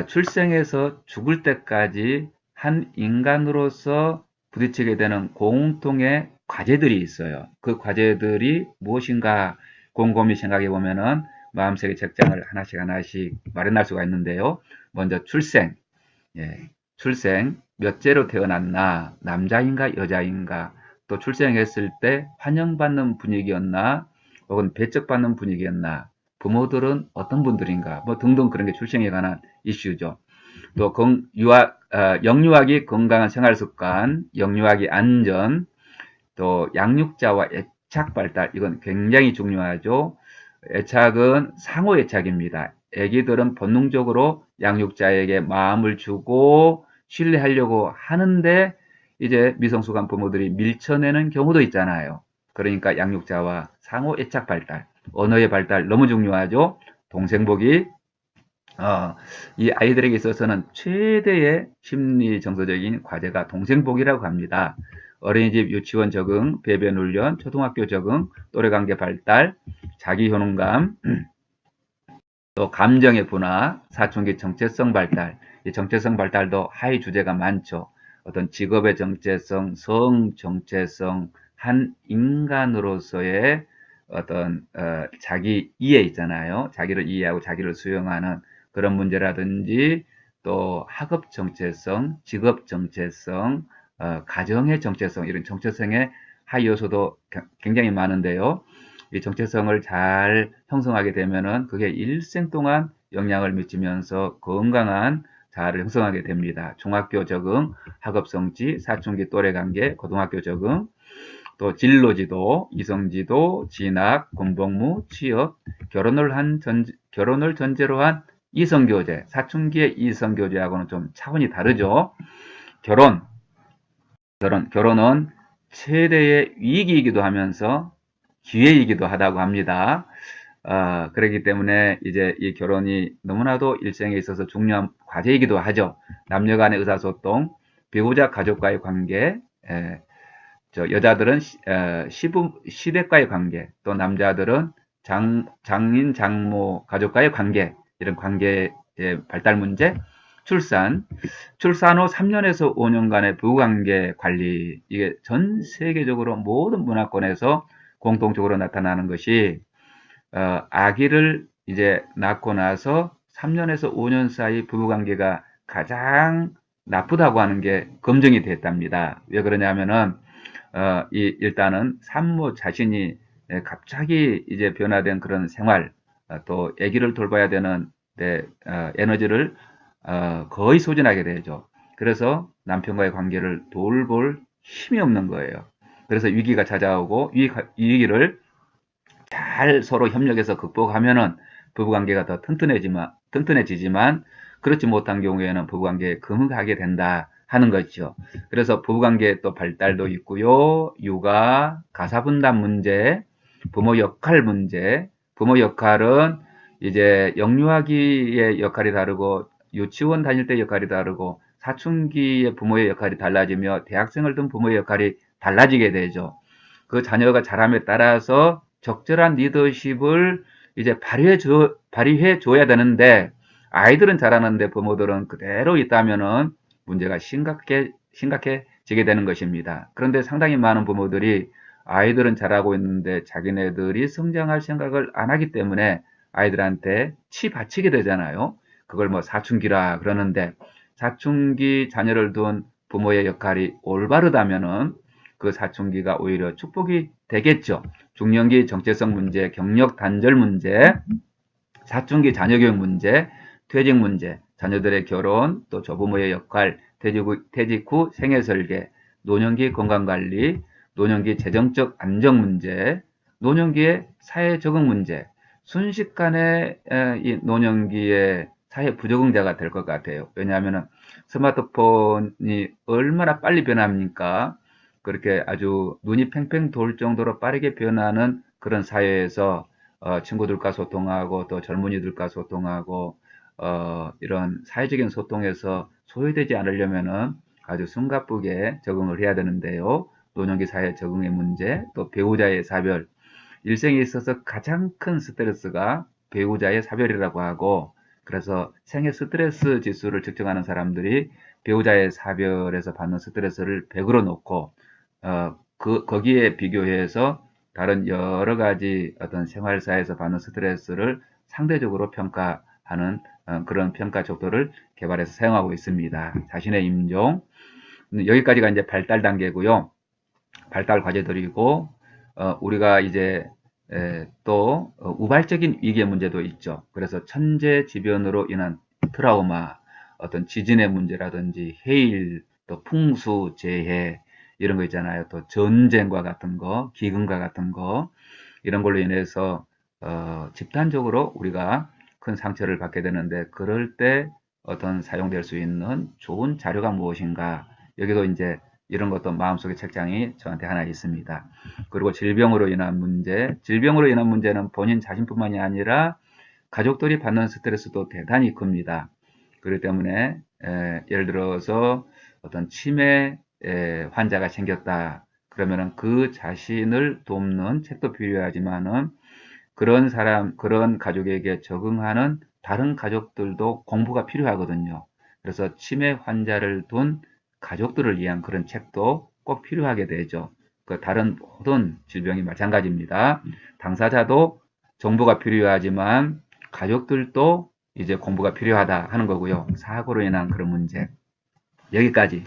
출생에서 죽을 때까지 한 인간으로서 부딪히게 되는 공통의 과제들이 있어요. 그 과제들이 무엇인가 곰곰이 생각해 보면은 마음속의 책장을 하나씩 마련할 수가 있는데요. 먼저 출생. 예, 출생, 몇째로 태어났나, 남자인가 여자인가, 또 출생했을 때 환영받는 분위기였나, 혹은 배척받는 분위기였나, 부모들은 어떤 분들인가, 뭐 등등 그런 게 출생에 관한 이슈죠. 또 영유아기 건강한 생활 습관, 영유아기 안전, 또 양육자와 애착 발달, 이건 굉장히 중요하죠. 애착은 상호 애착입니다. 애기들은 본능적으로 양육자에게 마음을 주고 신뢰하려고 하는데 이제 미성숙한 부모들이 밀쳐내는 경우도 있잖아요. 그러니까 양육자와 상호 애착 발달, 언어의 발달 너무 중요하죠. 동생복이 이 아이들에게 있어서는 최대의 심리 정서적인 과제가 동생복이라고 합니다. 어린이집 유치원 적응, 배변 훈련, 초등학교 적응, 또래관계 발달, 자기 효능감, 또 감정의 분화, 사춘기 정체성 발달. 이 정체성 발달도 하위 주제가 많죠. 어떤 직업의 정체성, 성 정체성, 한 인간으로서의 어떤 자기 이해 있잖아요. 자기를 이해하고 자기를 수용하는 그런 문제라든지, 또 학업 정체성, 직업 정체성, 가정의 정체성, 이런 정체성의 하위 요소도 굉장히 많은데요. 이 정체성을 잘 형성하게 되면은 그게 일생 동안 영향을 미치면서 건강한 자아를 형성하게 됩니다. 중학교 적응, 학업 성취, 사춘기 또래 관계, 고등학교 적응, 또 진로지도, 이성지도, 진학, 군복무, 취업, 결혼을 전제로 한 이성교제, 사춘기의 이성교제하고는 좀 차원이 다르죠. 결혼, 결혼은 최대의 위기이기도 하면서 기회이기도 하다고 합니다. 그렇기 때문에 이제 이 결혼이 너무나도 일생에 있어서 중요한 과제이기도 하죠. 남녀 간의 의사소통, 배우자 가족과의 관계, 여자들은 시댁과의 관계, 또 남자들은 장인, 장모, 가족과의 관계, 이런 관계의 발달 문제, 출산 후 3년에서 5년간의 부부관계 관리, 이게 전 세계적으로 모든 문화권에서 공통적으로 나타나는 것이, 아기를 이제 낳고 나서 3년에서 5년 사이 부부관계가 가장 나쁘다고 하는 게 검증이 됐답니다. 왜 그러냐면은, 일단은 산모 자신이 갑자기 이제 변화된 그런 생활, 또 아기를 돌봐야 되는 에너지를 거의 소진하게 되죠. 그래서 남편과의 관계를 돌볼 힘이 없는 거예요. 그래서 위기가 찾아오고 위기를 잘 서로 협력해서 극복하면은 부부관계가 더 튼튼해지지만 그렇지 못한 경우에는 부부관계에 금하게 된다 하는 거죠. 그래서 부부관계 또 발달도 있고요. 육아, 가사분담 문제, 부모 역할 문제. 부모 역할은 이제 영유아기의 역할이 다르고 유치원 다닐 때 역할이 다르고 사춘기의 부모의 역할이 달라지며 대학생을 둔 부모의 역할이 달라지게 되죠. 그 자녀가 자람에 따라서 적절한 리더십을 이제 발휘해 줘야 되는데, 아이들은 잘하는데 부모들은 그대로 있다면은 문제가 심각해지게 되는 것입니다. 그런데 상당히 많은 부모들이 아이들은 잘하고 있는데 자기네들이 성장할 생각을 안 하기 때문에 아이들한테 치받치게 되잖아요. 그걸 뭐 사춘기라 그러는데, 사춘기 자녀를 둔 부모의 역할이 올바르다면은 그 사춘기가 오히려 축복이 되겠죠. 중년기 정체성 문제, 경력 단절 문제, 사춘기 자녀교육 문제, 퇴직 문제, 자녀들의 결혼, 또 조부모의 역할, 퇴직 후 생애 설계, 노년기 건강관리, 노년기 재정적 안정 문제, 노년기의 사회 적응 문제, 순식간에 이 노년기의 사회 부적응자가 될 것 같아요. 왜냐하면 스마트폰이 얼마나 빨리 변합니까? 그렇게 아주 눈이 팽팽 돌 정도로 빠르게 변하는 그런 사회에서 친구들과 소통하고 또 젊은이들과 소통하고 이런 사회적인 소통에서 소외되지 않으려면은 아주 숨가쁘게 적응을 해야 되는데요. 노년기 사회 적응의 문제, 또 배우자의 사별, 일생에 있어서 가장 큰 스트레스가 배우자의 사별이라고 하고, 그래서 생애 스트레스 지수를 측정하는 사람들이 배우자의 사별에서 받는 스트레스를 100으로 놓고, 거기에 비교해서 다른 여러 가지 어떤 생활사에서 받는 스트레스를 상대적으로 평가하는 그런 평가 족도를 개발해서 사용하고 있습니다. 자신의 임종. 여기까지가 이제 발달 단계고요. 발달 과제들이고, 우리가 이제 또 우발적인 위기의 문제도 있죠. 그래서 천재지변으로 인한 트라우마, 어떤 지진의 문제라든지 해일, 또 풍수, 재해 이런 거 있잖아요. 또 전쟁과 같은 거, 기근과 같은 거 이런 걸로 인해서 집단적으로 우리가 큰 상처를 받게 되는데, 그럴 때 어떤 사용될 수 있는 좋은 자료가 무엇인가? 여기도 이제 이런 것도 마음속에 책장이 저한테 하나 있습니다. 그리고 질병으로 인한 문제, 질병으로 인한 문제는 본인 자신뿐만이 아니라 가족들이 받는 스트레스도 대단히 큽니다. 그렇기 때문에 예를 들어서 어떤 치매 환자가 생겼다. 그러면은 그 자신을 돕는 책도 필요하지만은 그런 가족에게 적응하는 다른 가족들도 공부가 필요하거든요. 그래서 치매 환자를 둔 가족들을 위한 그런 책도 꼭 필요하게 되죠. 그 다른 모든 질병이 마찬가지입니다. 당사자도 정보가 필요하지만 가족들도 이제 공부가 필요하다 하는 거고요. 사고로 인한 그런 문제. 여기까지.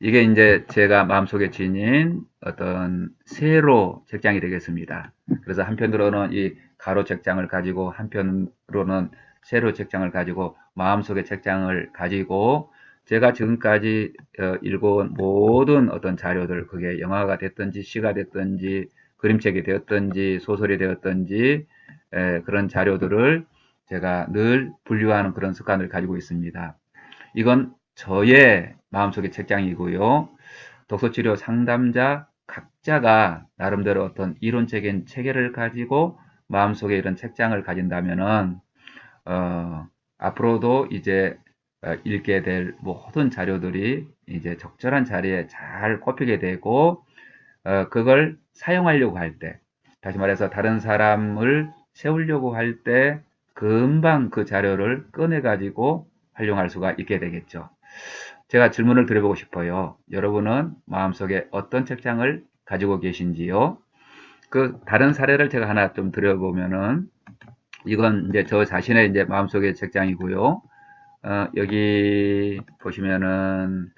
이게 이제 제가 마음속에 지닌 어떤 세로 책장이 되겠습니다. 그래서 한편으로는 이 가로 책장을 가지고, 한편으로는 세로 책장을 가지고, 마음속의 책장을 가지고, 제가 지금까지 읽어온 모든 어떤 자료들, 그게 영화가 됐든지 시가 됐든지 그림책이 되었든지 소설이 되었든지 그런 자료들을 제가 늘 분류하는 그런 습관을 가지고 있습니다. 이건 저의 마음속의 책장이고요. 독서치료 상담자 각자가 나름대로 어떤 이론적인 체계를 가지고 마음속에 이런 책장을 가진다면은 앞으로도 이제 읽게 될 모든 자료들이 이제 적절한 자리에 잘 꼽히게 되고 그걸 사용하려고 할 때, 다시 말해서 다른 사람을 세우려고 할 때 금방 그 자료를 꺼내 가지고 활용할 수가 있게 되겠죠. 제가 질문을 드려보고 싶어요. 여러분은 마음속에 어떤 책장을 가지고 계신지요? 그 다른 사례를 제가 하나 좀 드려보면은 이건 이제 저 자신의 이제 마음속의 책장이고요. 여기 보시면은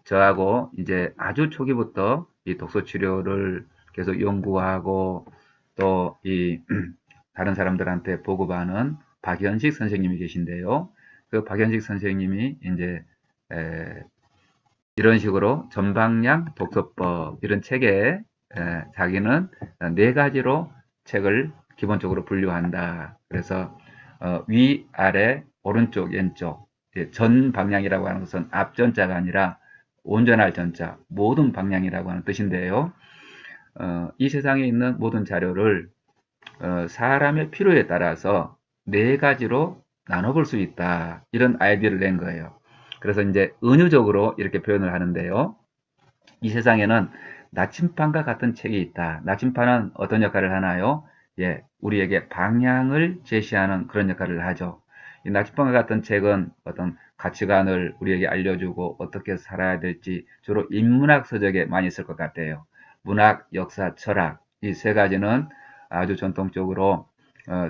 저하고 이제 아주 초기부터 이 독서 치료를 계속 연구하고 또 이 다른 사람들한테 보급하는 박연식 선생님이 계신데요. 그 박연식 선생님이 이제 이런 식으로 전방량 독서법 이런 책에 자기는 네 가지로 책을 기본적으로 분류한다. 그래서 위, 아래, 오른쪽, 왼쪽 전 방향이라고 하는 것은 앞전자가 아니라 온전할 전자, 모든 방향이라고 하는 뜻인데요. 이 세상에 있는 모든 자료를 사람의 필요에 따라서 네 가지로 나눠볼 수 있다. 이런 아이디어를 낸 거예요. 그래서 이제 은유적으로 이렇게 표현을 하는데요. 이 세상에는 나침반과 같은 책이 있다. 나침반은 어떤 역할을 하나요? 예, 우리에게 방향을 제시하는 그런 역할을 하죠. 이 나침반과 같은 책은 어떤 가치관을 우리에게 알려주고 어떻게 살아야 될지 주로 인문학 서적에 많이 있을 것 같아요. 문학, 역사, 철학 이 세 가지는 아주 전통적으로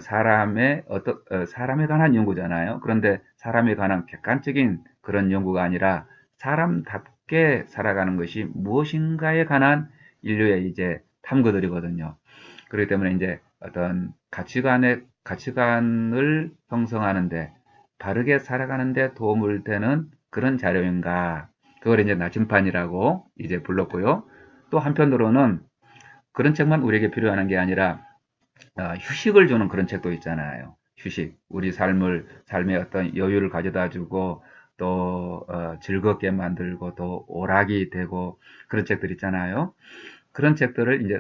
사람에 관한 연구잖아요. 그런데 사람에 관한 객관적인 그런 연구가 아니라 사람답게 살아가는 것이 무엇인가에 관한 인류의 이제 탐구들이거든요. 그렇기 때문에 이제 어떤 가치관을 형성하는데 바르게 살아가는데 도움을 되는 그런 자료인가. 그걸 이제 나침판이라고 이제 불렀고요. 또 한편으로는 그런 책만 우리에게 필요한 게 아니라 휴식을 주는 그런 책도 있잖아요. 휴식. 우리 삶의 어떤 여유를 가져다 주고 또 즐겁게 만들고 또 오락이 되고 그런 책들 있잖아요. 그런 책들을 이제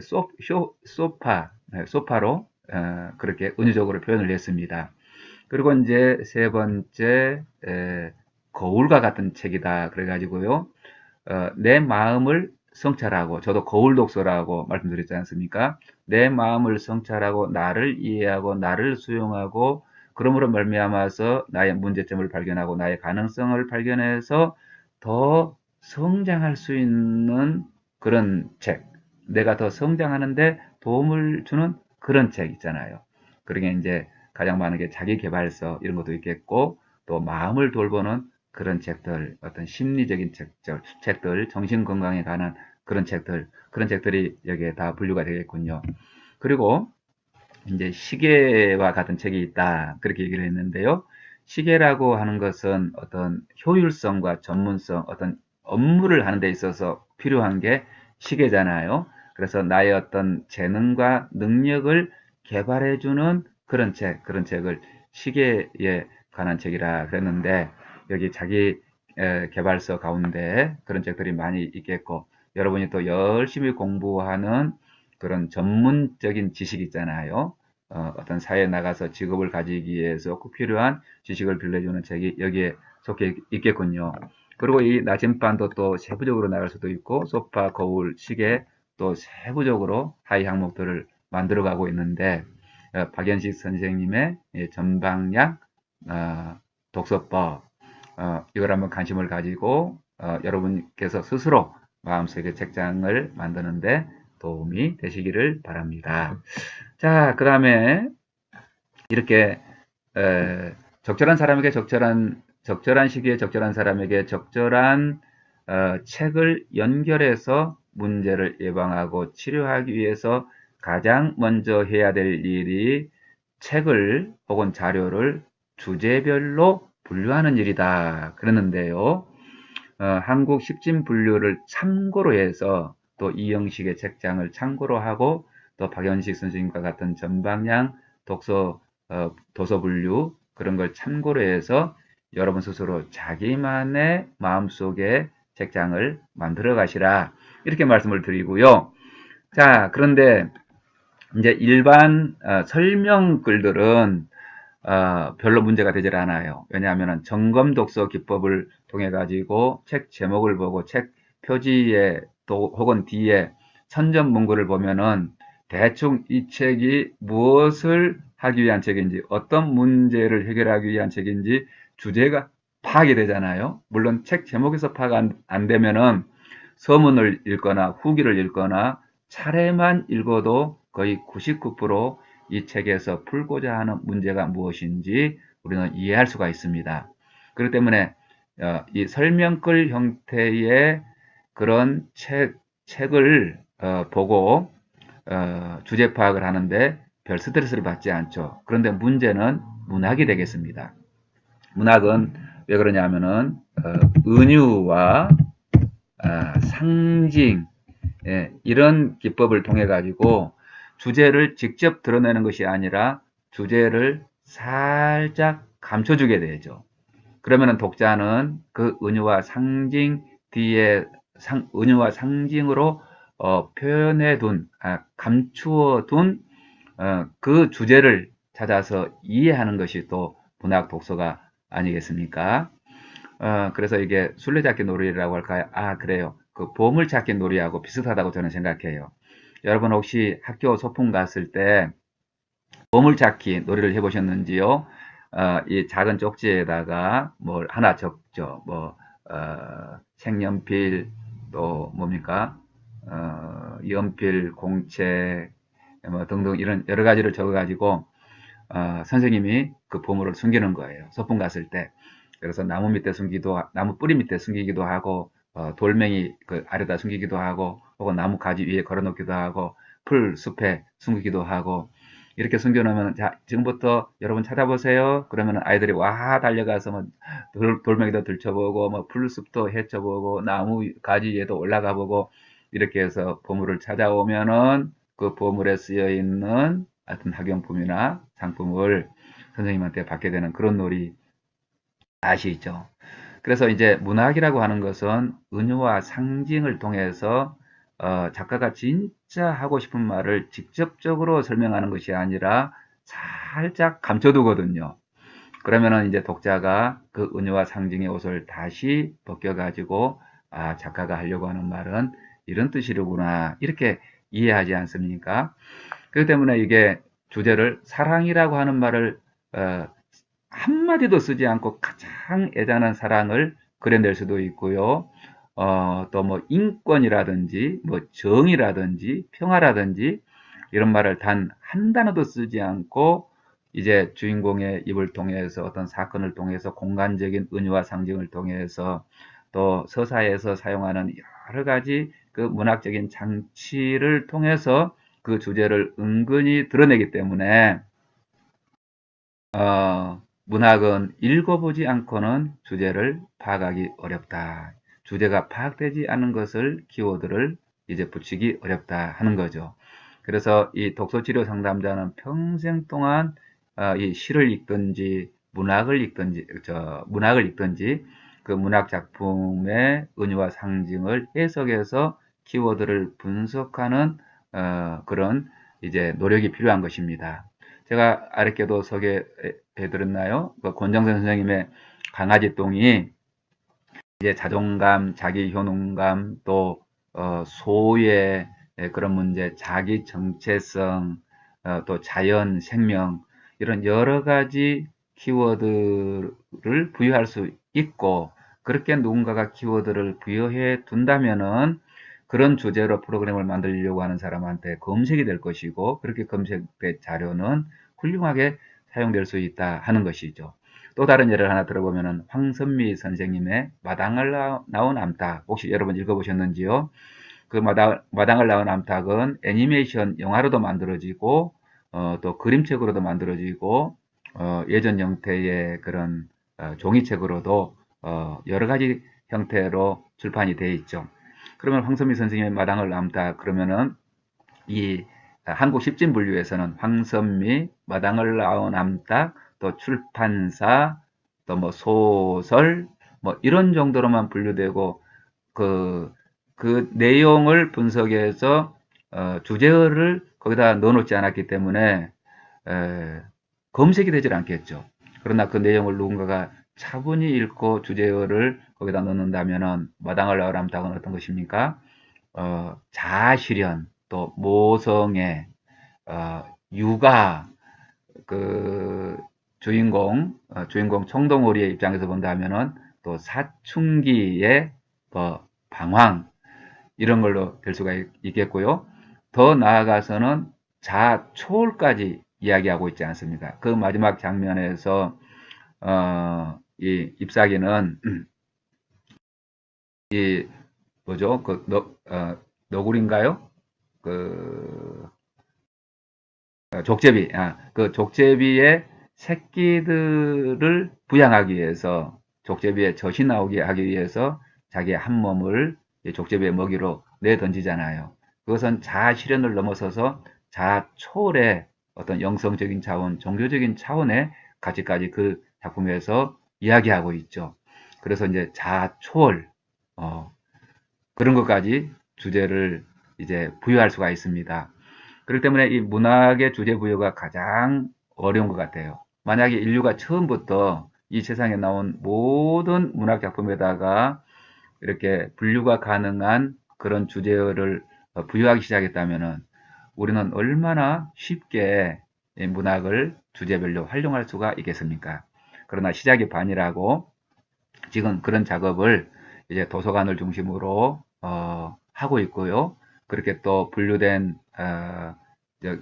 소파로 그렇게 은유적으로 표현을 했습니다. 그리고 이제 세 번째 거울과 같은 책이다 그래가지고요. 내 마음을 성찰하고 저도 거울 독서라고 말씀드렸지 않습니까? 내 마음을 성찰하고 나를 이해하고 나를 수용하고 그러므로 말미암아서 나의 문제점을 발견하고 나의 가능성을 발견해서 더 성장할 수 있는 그런 책, 내가 더 성장하는데 도움을 주는 그런 책 있잖아요. 그러게 이제 가장 많은 게 자기계발서 이런 것도 있겠고 또 마음을 돌보는 그런 책들, 어떤 심리적인 책들, 정신건강에 관한 그런 책들이 여기에 다 분류가 되겠군요. 그리고 이제 시계와 같은 책이 있다. 그렇게 얘기를 했는데요. 시계라고 하는 것은 어떤 효율성과 전문성, 어떤 업무를 하는 데 있어서 필요한 게 시계잖아요. 그래서 나의 어떤 재능과 능력을 개발해주는 그런 책을 시계에 관한 책이라 그랬는데, 여기 자기 개발서 가운데 그런 책들이 많이 있겠고, 여러분이 또 열심히 공부하는 그런 전문적인 지식 있잖아요. 어떤 사회에 나가서 직업을 가지기 위해서 꼭 필요한 지식을 빌려주는 책이 여기에 속해 있겠군요. 그리고 이 나침반도 또 세부적으로 나갈 수도 있고, 소파, 거울, 시계 또 세부적으로 하위 항목들을 만들어가고 있는데, 박연식 선생님의 전방량 독서법, 이걸 한번 관심을 가지고 여러분께서 스스로 마음속에 책장을 만드는데 도움이 되시기를 바랍니다. 자, 그 다음에 이렇게 적절한 사람에게 적절한 시기에 적절한 사람에게 적절한 책을 연결해서 문제를 예방하고 치료하기 위해서 가장 먼저 해야 될 일이 책을 혹은 자료를 주제별로 분류하는 일이다. 그러는데요. 한국 십진 분류를 참고로 해서 또 이영식의 책장을 참고로 하고 또 박연식 선생님과 같은 전방향 도서 분류 그런 걸 참고로 해서 여러분 스스로 자기만의 마음속에 책장을 만들어 가시라. 이렇게 말씀을 드리고요. 자, 그런데 이제 일반 설명글들은 별로 문제가 되질 않아요. 왜냐하면 점검 독서 기법을 통해 가지고 책 제목을 보고 책 표지에 또 혹은 뒤에 선전 문구를 보면은 대충 이 책이 무엇을 하기 위한 책인지, 어떤 문제를 해결하기 위한 책인지 주제가 파악이 되잖아요. 물론 책 제목에서 파악 안 되면은 서문을 읽거나 후기를 읽거나 차례만 읽어도 거의 99%이 책에서 풀고자 하는 문제가 무엇인지 우리는 이해할 수가 있습니다. 그렇기 때문에 이 설명글 형태의 그런 책을 보고 주제 파악을 하는데 별 스트레스를 받지 않죠. 그런데 문제는 문학이 되겠습니다. 문학은 왜 그러냐면은 은유와 상징, 이런 기법을 통해 가지고 주제를 직접 드러내는 것이 아니라 주제를 살짝 감춰주게 되죠. 그러면은 독자는 그 은유와 상징 뒤에 은유와 상징으로 표현해 둔, 감추어 둔 그 주제를 찾아서 이해하는 것이 또 문학 독서가 아니겠습니까? 그래서 이게 술래잡기 놀이라고 할까요? 그래요. 그 보물찾기 놀이하고 비슷하다고 저는 생각해요. 여러분 혹시 학교 소풍 갔을 때 보물찾기 놀이를 해보셨는지요? 이 작은 쪽지에다가 뭘 하나 적죠. 색연필, 또 뭡니까? 연필, 공책, 뭐 등등 이런 여러 가지를 적어가지고, 선생님이 그 보물을 숨기는 거예요. 소풍 갔을 때. 그래서 나무 밑에 나무 뿌리 밑에 숨기기도 하고, 돌멩이 그 아래다 숨기기도 하고, 혹은 나무 가지 위에 걸어놓기도 하고, 풀 숲에 숨기기도 하고, 이렇게 숨겨놓으면, 자, 지금부터 여러분 찾아보세요. 그러면 아이들이 와 달려가서 뭐 돌멩이도 들춰보고, 뭐 풀숲도 헤쳐보고, 나무 가지 위에도 올라가 보고, 이렇게 해서 보물을 찾아오면은 그 보물에 쓰여 있는 어떤 학용품이나 상품을 선생님한테 받게 되는 그런 놀이 아시죠? 그래서 이제 문학이라고 하는 것은 은유와 상징을 통해서 작가가 진짜 하고 싶은 말을 직접적으로 설명하는 것이 아니라 살짝 감춰두거든요. 그러면은 이제 독자가 그 은유와 상징의 옷을 다시 벗겨가지고 작가가 하려고 하는 말은 이런 뜻이로구나 이렇게 이해하지 않습니까? 그렇기 때문에 이게 주제를 사랑이라고 하는 말을 어, 한마디도 쓰지 않고 가장 애잔한 사랑을 그려낼 수도 있고요. 또 뭐 인권이라든지 뭐 정의라든지 평화라든지 이런 말을 단 한 단어도 쓰지 않고 이제 주인공의 입을 통해서 어떤 사건을 통해서 공간적인 은유와 상징을 통해서 또 서사에서 사용하는 여러 가지 그 문학적인 장치를 통해서 그 주제를 은근히 드러내기 때문에 문학은 읽어보지 않고는 주제를 파악하기 어렵다. 주제가 파악되지 않은 것을 키워드를 이제 붙이기 어렵다 하는 거죠. 그래서 이 독서치료 상담자는 평생 동안 이 시를 읽든지 문학을 읽든지 그 문학 작품의 은유와 상징을 해석해서 키워드를 분석하는 그런 이제 노력이 필요한 것입니다. 제가 아랫게도 소개해드렸나요? 그 권정선 선생님의 강아지 똥이 이제 자존감, 자기 효능감, 또 소외 그런 문제, 자기 정체성, 또 자연, 생명 이런 여러 가지 키워드를 부여할 수 있고 그렇게 누군가가 키워드를 부여해 둔다면은 그런 주제로 프로그램을 만들려고 하는 사람한테 검색이 될 것이고 그렇게 검색된 자료는 훌륭하게 사용될 수 있다 하는 것이죠. 또 다른 예를 하나 들어보면 황선미 선생님의 마당을 나온 암탉 혹시 여러분 읽어보셨는지요? 그 마당을 나온 암탉은 애니메이션 영화로도 만들어지고 또 그림책으로도 만들어지고 예전 형태의 그런 종이책으로도 여러 가지 형태로 출판이 되어 있죠. 그러면 황선미 선생님의 마당을 암탉 그러면은 이 한국 십진 분류에서는 황선미, 마당을 나온 암탉, 또 출판사, 또 뭐 소설, 뭐 이런 정도로만 분류되고 그 내용을 분석해서 주제어를 거기다 넣어놓지 않았기 때문에 검색이 되질 않겠죠. 그러나 그 내용을 누군가가 차분히 읽고 주제어를 거기다 넣는다면은 마당을 아우람당은 어떤 것입니까? 자아실현, 또 모성애, 육아, 그 주인공 청동오리의 입장에서 본다면은 또 사춘기의 방황 이런 걸로 될 수가 있겠고요. 더 나아가서는 자초월까지 이야기하고 있지 않습니까? 그 마지막 장면에서 이 잎사귀는 이 뭐죠? 너구리인가요? 그 족제비, 그 족제비의 새끼들을 부양하기 위해서, 족제비의 젖이 나오게 하기 위해서 자기의 한 몸을 족제비의 먹이로 내던지잖아요. 그것은 자아 실현을 넘어서서 자아 초월의 어떤 영성적인 차원, 종교적인 차원의 가치까지 그 작품에서 이야기하고 있죠. 그래서 이제 자아 초월, 그런 것까지 주제를 이제 부여할 수가 있습니다. 그렇기 때문에 이 문학의 주제 부여가 가장 어려운 것 같아요. 만약에 인류가 처음부터 이 세상에 나온 모든 문학 작품에다가 이렇게 분류가 가능한 그런 주제를 부여하기 시작했다면은 우리는 얼마나 쉽게 문학을 주제별로 활용할 수가 있겠습니까? 그러나 시작이 반이라고 지금 그런 작업을 이제 도서관을 중심으로 하고 있고요. 그렇게 또 분류된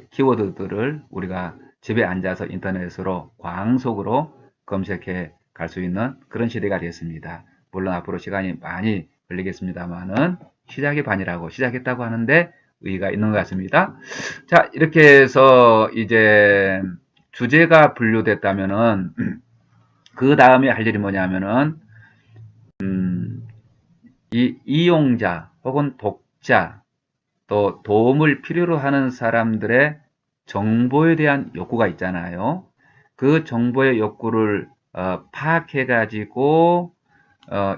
키워드들을 우리가 집에 앉아서 인터넷으로 광속으로 검색해 갈 수 있는 그런 시대가 됐습니다. 물론 앞으로 시간이 많이 걸리겠습니다만은 시작이 반이라고 시작했다고 하는데 의의가 있는 것 같습니다. 자, 이렇게 해서 이제 주제가 분류됐다면은 그 다음에 할 일이 뭐냐면은 이 이용자 혹은 독자 또 도움을 필요로 하는 사람들의 정보에 대한 욕구가 있잖아요. 그 정보의 욕구를 파악해 가지고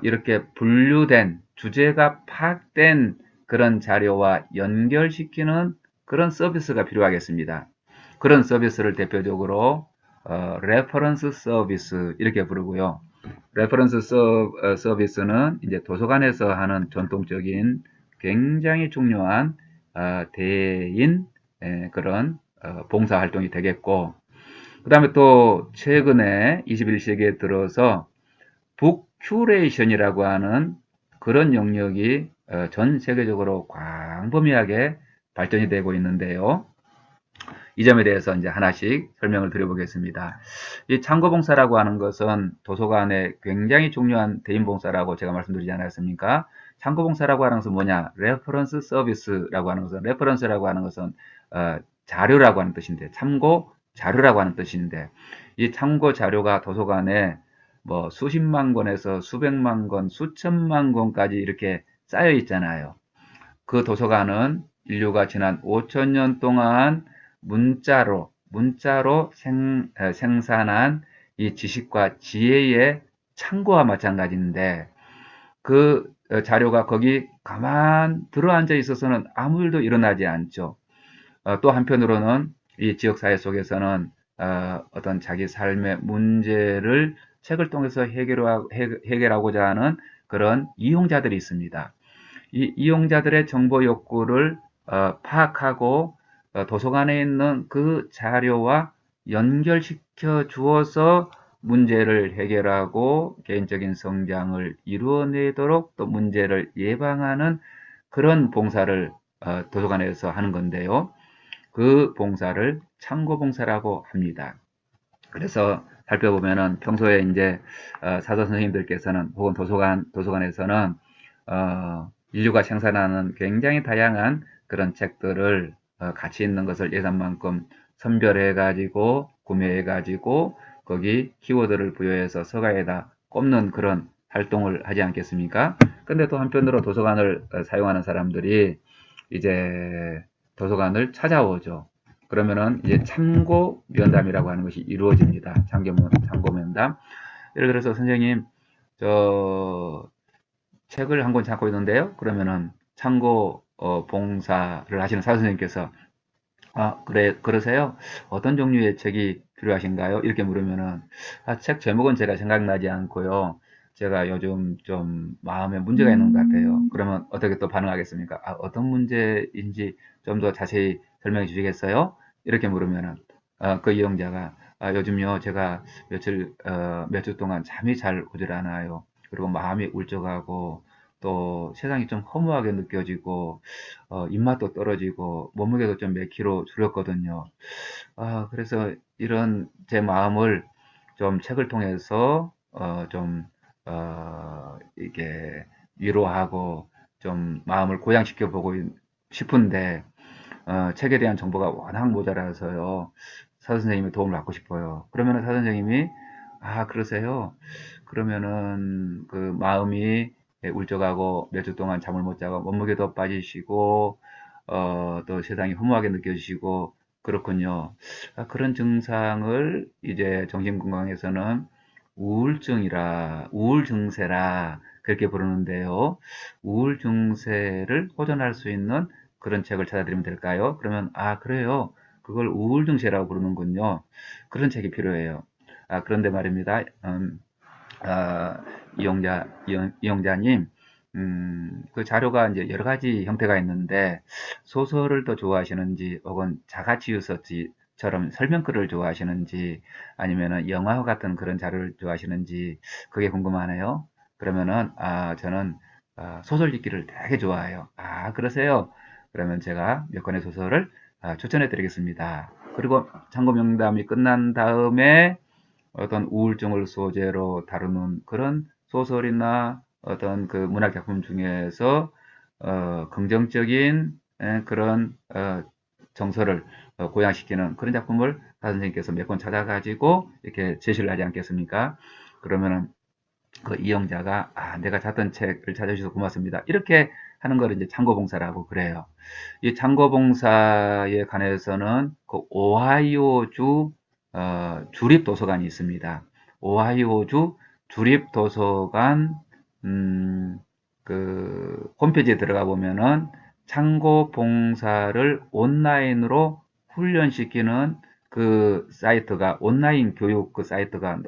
이렇게 분류된 주제가 파악된 그런 자료와 연결시키는 그런 서비스가 필요하겠습니다. 그런 서비스를 대표적으로 레퍼런스 서비스 이렇게 부르고요. 레퍼런스 서비스는 이제 도서관에서 하는 전통적인 굉장히 중요한 대인 그런 봉사 활동이 되겠고, 그 다음에 또 최근에 21세기에 들어서 북 큐레이션이라고 하는 그런 영역이 전 세계적으로 광범위하게 발전이 되고 있는데요. 이 점에 대해서 이제 하나씩 설명을 드려보겠습니다. 이 창고봉사라고 하는 것은 도서관의 굉장히 중요한 대인봉사라고 제가 말씀드리지 않았습니까? 창고봉사라고 하는 것은 뭐냐? 레퍼런스 서비스라고 하는 것은, 레퍼런스라고 하는 것은 자료라고 하는 뜻인데, 참고 자료라고 하는 뜻인데, 이 참고 자료가 도서관에 뭐 수십만 권에서 수백만 권, 수천만 권까지 이렇게 쌓여 있잖아요. 그 도서관은 인류가 지난 5천년 동안 문자로 생산한 이 지식과 지혜의 창고와 마찬가지인데 그 자료가 거기 가만 들어앉아 있어서는 아무 일도 일어나지 않죠. 또 한편으로는 이 지역사회 속에서는 어떤 자기 삶의 문제를 책을 통해서 해결하고자 하는 그런 이용자들이 있습니다. 이 이용자들의 정보 욕구를 파악하고 도서관에 있는 그 자료와 연결시켜 주어서 문제를 해결하고 개인적인 성장을 이루어내도록 또 문제를 예방하는 그런 봉사를 도서관에서 하는 건데요. 그 봉사를 참고봉사라고 합니다. 그래서 살펴보면은 평소에 이제 사도 선생님들께서는 혹은 도서관에서는 인류가 생산하는 굉장히 다양한 그런 책들을 가치 있는 것을 예산만큼 선별해 가지고 구매해 가지고 거기 키워드를 부여해서 서가에다 꼽는 그런 활동을 하지 않겠습니까? 근데 또 한편으로 도서관을 사용하는 사람들이 이제 도서관을 찾아오죠. 그러면은 이제 참고 면담이라고 하는 것이 이루어집니다. 참고 면담. 예를 들어서 선생님, 저 책을 한 권 찾고 있는데요. 그러면은 창고 봉사를 하시는 사 선생님께서 아, 그러세요? 어떤 종류의 책이 필요하신가요? 이렇게 물으면은, 아, 책 제목은 제가 생각나지 않고요. 제가 요즘 좀 마음에 문제가 있는 것 같아요. 그러면 어떻게 또 반응하겠습니까? 아, 어떤 문제인지 좀 더 자세히 설명해 주시겠어요? 이렇게 물으면은, 그 이용자가, 아, 요즘요, 제가 몇 주 동안 잠이 잘 오질 않아요. 그리고 마음이 울적하고, 또 세상이 좀 허무하게 느껴지고, 입맛도 떨어지고 몸무게도 좀 몇 킬로 줄였거든요. 아, 그래서 이런 제 마음을 좀 책을 통해서 이게 위로하고 좀 마음을 고양시켜 보고 싶은데 책에 대한 정보가 워낙 모자라서요. 사 선생님의 도움을 받고 싶어요. 그러면 사 선생님이 아, 그러세요? 그러면은 그 마음이 울적하고 몇 주 동안 잠을 못 자고 몸무게도 빠지시고 또 세상이 허무하게 느껴지시고 그렇군요. 아, 그런 증상을 이제 정신건강에서는 우울 증세라 그렇게 부르는데요. 우울 증세를 호전할 수 있는 그런 책을 찾아드리면 될까요? 그러면 아, 그래요. 그걸 우울 증세라고 부르는군요. 그런 책이 필요해요. 아, 그런데 말입니다. 아, 이용자님, 그 자료가 이제 여러 가지 형태가 있는데, 소설을 더 좋아하시는지, 혹은 자가치유서처럼 설명글을 좋아하시는지, 아니면은 영화와 같은 그런 자료를 좋아하시는지, 그게 궁금하네요. 그러면은, 아, 저는, 소설 읽기를 되게 좋아해요. 아, 그러세요? 그러면 제가 몇 권의 소설을 추천해 드리겠습니다. 그리고 참고 명담이 끝난 다음에, 어떤 우울증을 소재로 다루는 그런 소설이나 어떤 그 문학 작품 중에서 긍정적인 그런 정서를 고양시키는 그런 작품을 사 선생님께서 몇 권 찾아가지고 이렇게 제시를 하지 않겠습니까? 그러면은 그 이용자가 아, 내가 찾던 책을 찾아주셔서 고맙습니다. 이렇게 하는 걸 이제 창고봉사라고 그래요. 이 창고봉사에 관해서는 그 오하이오주 주립도서관이 있습니다. 오하이오주 주립도서관 그 홈페이지에 들어가 보면은 창고봉사를 온라인으로 훈련시키는 그 사이트가 온라인 교육 그 사이트가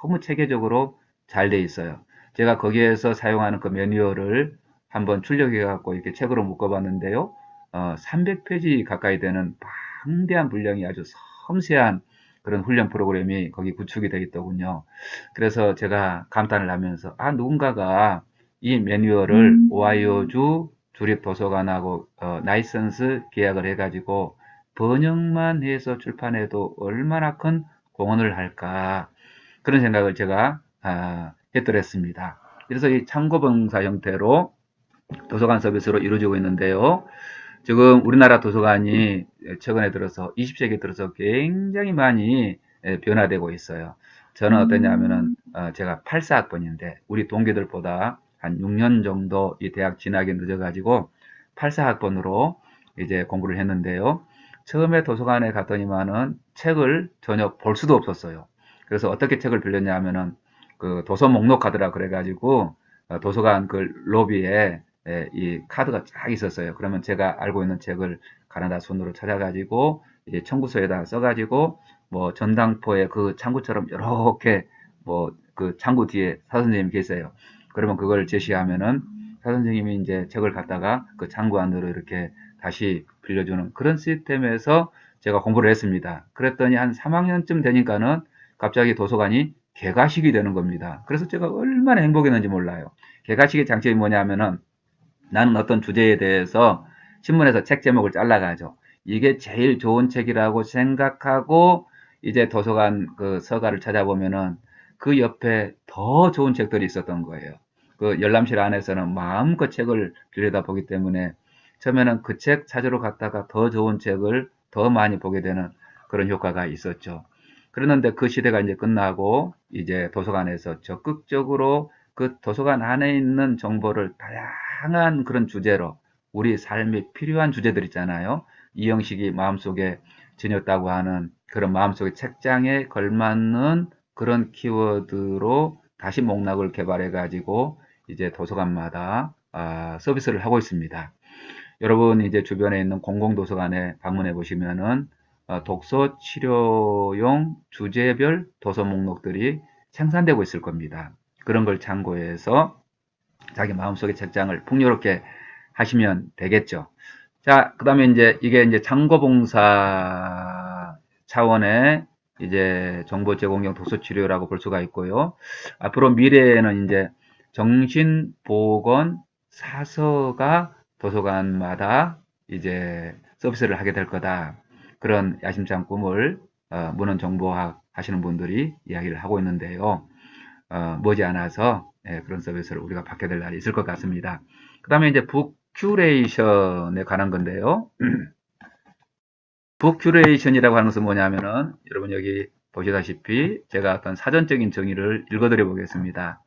너무 체계적으로 잘 돼 있어요. 제가 거기에서 사용하는 그 매뉴얼을 한번 출력해 갖고 이렇게 책으로 묶어봤는데요. 300페이지 가까이 되는 방대한 분량이 아주 섬세한 그런 훈련 프로그램이 거기 구축이 되어 있더군요. 그래서 제가 감탄을 하면서 아 누군가가 이 매뉴얼을 오하이오주 주립도서관하고 라이선스 계약을 해가지고 번역만 해서 출판해도 얼마나 큰 공헌을 할까 그런 생각을 제가 했더랬습니다. 그래서 이 참고봉사 형태로 도서관 서비스로 이루어지고 있는데요. 지금 우리나라 도서관이 최근에 들어서 20세기 들어서 굉장히 많이 변화되고 있어요. 저는 어떠냐면은 제가 84학번인데 우리 동기들보다 한 6년 정도 이 대학 진학이 늦어가지고 84학번으로 이제 공부를 했는데요. 처음에 도서관에 갔더니만은 책을 전혀 볼 수도 없었어요. 그래서 어떻게 책을 빌렸냐면은 그 도서 목록 카드라 그래가지고 도서관 그 로비에 이 카드가 쫙 있었어요. 그러면 제가 알고 있는 책을 가나다 손으로 찾아가지고 이제 청구서에다 써가지고 뭐 전당포에 그 창구처럼 이렇게 뭐 그 창구 뒤에 사 선생님이 계세요. 그러면 그걸 제시하면은 사 선생님이 이제 책을 갖다가 그 창구 안으로 이렇게 다시 빌려주는 그런 시스템에서 제가 공부를 했습니다. 그랬더니 한 3학년쯤 되니까는 갑자기 도서관이 개가식이 되는 겁니다. 그래서 제가 얼마나 행복했는지 몰라요. 개가식의 장점이 뭐냐면은 나는 어떤 주제에 대해서 신문에서 책 제목을 잘라가죠. 이게 제일 좋은 책이라고 생각하고 이제 도서관 그 서가를 찾아보면은 그 옆에 더 좋은 책들이 있었던 거예요. 그 열람실 안에서는 마음껏 책을 들여다보기 때문에 처음에는 그 책 찾으러 갔다가 더 좋은 책을 더 많이 보게 되는 그런 효과가 있었죠. 그러는데 그 시대가 이제 끝나고 이제 도서관에서 적극적으로 그 도서관 안에 있는 정보를 다양한 그런 주제로 우리 삶에 필요한 주제들 있잖아요. 이영식이 마음속에 지녔다고 하는 그런 마음속의 책장에 걸맞는 그런 키워드로 다시 목록을 개발해 가지고 이제 도서관마다 서비스를 하고 있습니다. 여러분 이제 주변에 있는 공공도서관에 방문해 보시면은 독서 치료용 주제별 도서 목록들이 생산되고 있을 겁니다. 그런 걸 참고해서 자기 마음속의 책장을 풍요롭게 하시면 되겠죠. 자, 그 다음에 이제 이게 이제 장고봉사 차원의 이제 정보 제공형 도서 치료라고 볼 수가 있고요. 앞으로 미래에는 이제 정신보건 사서가 도서관마다 이제 서비스를 하게 될 거다. 그런 야심찬 꿈을 문헌 정보학 하시는 분들이 이야기를 하고 있는데요. 머지않아서 그런 서비스를 우리가 받게 될 날이 있을 것 같습니다. 그 다음에 이제 북 큐레이션에 관한 건데요. 북 큐레이션이라고 하는 것은 뭐냐면은 여러분 여기 보시다시피 제가 어떤 사전적인 정의를 읽어드려 보겠습니다.